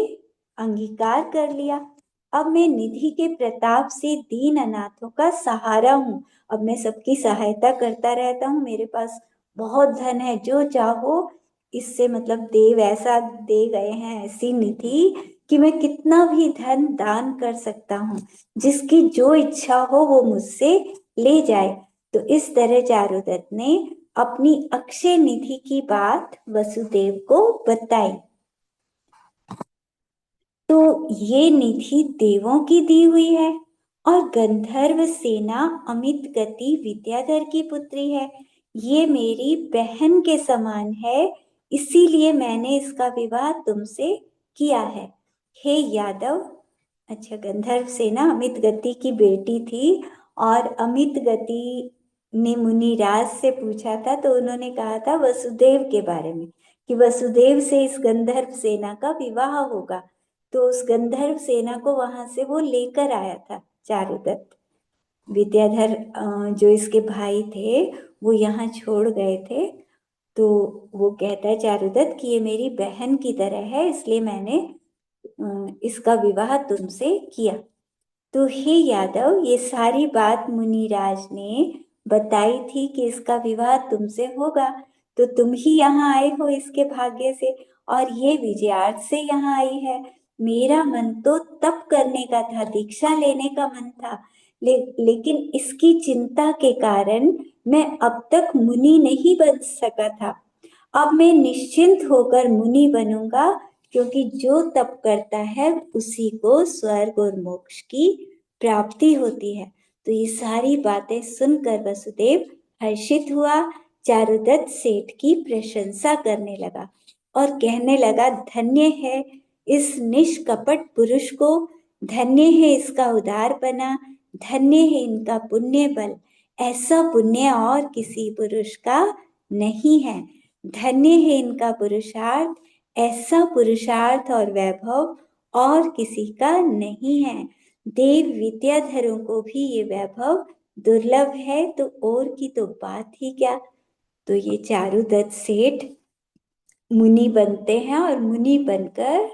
अंगीकार कर लिया। अब मैं निधि के प्रताप से दीन अनाथों का सहारा हूँ। अब मैं सबकी सहायता करता रहता हूँ। मेरे पास बहुत धन है, जो चाहो इससे मतलब देव ऐसा दे गए हैं, ऐसी निधि कि मैं कितना भी धन दान कर सकता हूँ। जिसकी जो इच्छा हो वो मुझसे ले जाए। तो इस तरह चारुदत्त ने अपनी अक्षय निधि की बात वसुदेव को बताई। तो ये निधि देवों की दी हुई है और गंधर्व सेना अमित गति विद्याधर की पुत्री है। ये मेरी बहन के समान है, इसीलिए मैंने इसका विवाह तुमसे किया है। हे यादव, अच्छा गंधर्व सेना अमित गति की बेटी थी और अमित गति ने मुनिराज से पूछा था, तो उन्होंने कहा था वसुदेव के बारे में कि वसुदेव से इस गंधर्व सेना का विवाह होगा। तो उस गंधर्व सेना को वहां से वो लेकर आया था चारुदत्त। विद्याधर जो इसके भाई थे वो यहाँ छोड़ गए थे। तो वो कहता है चारुदत्त कि ये मेरी बहन की तरह है, इसलिए मैंने इसका विवाह तुमसे किया। तो हे यादव, ये सारी बात मुनिराज ने बताई थी कि इसका विवाह तुमसे होगा। तो तुम ही यहाँ आए हो इसके भाग्य से, और ये विजयार्थ से यहाँ आई है। मेरा मन तो तप करने का था, दीक्षा लेने का मन था, लेकिन इसकी चिंता के कारण मैं अब तक मुनि नहीं बन सका था। अब मैं निश्चिंत होकर मुनि बनूंगा, क्योंकि जो तप करता है उसी को स्वर्ग और मोक्ष की प्राप्ति होती है। तो ये सारी बातें सुनकर वसुदेव हर्षित हुआ, चारुदत्त सेठ की प्रशंसा करने लगा और कहने लगा, धन्य है इस निष्कपट पुरुष को, धन्य है इसका उदारपना, धन्य है इनका पुण्य बल। ऐसा पुण्य और किसी पुरुष का नहीं है। धन्य है इनका पुरुषार्थ, ऐसा पुरुषार्थ और वैभव और किसी का नहीं है। देव विद्याधरों को भी ये वैभव दुर्लभ है, तो और की तो बात ही क्या। तो ये चारुदत्त सेठ मुनि बनते हैं और मुनि बनकर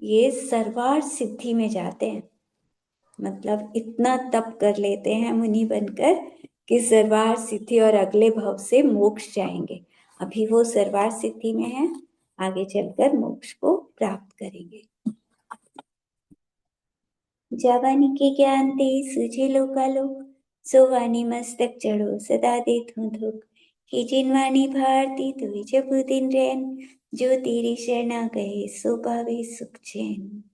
ये सर्वार्थ सिद्धि में जाते हैं। मतलब इतना तप कर लेते हैं मुनि बनकर कि सर्वार्थ सिद्धि और अगले भव से मोक्ष जाएंगे। अभी वो सर्वार्थ सिद्धि में है, आगे चलकर मोक्ष को प्राप्त करेंगे। जावानी के ज्ञान ते सूझे लोकालोक, सोवानी मस्तक चढ़ो सदा दे धुक। कि जिनवानी भारती तुई जब दिन रैन, जो तेरी शरणा गए सो पावे सुख चैन।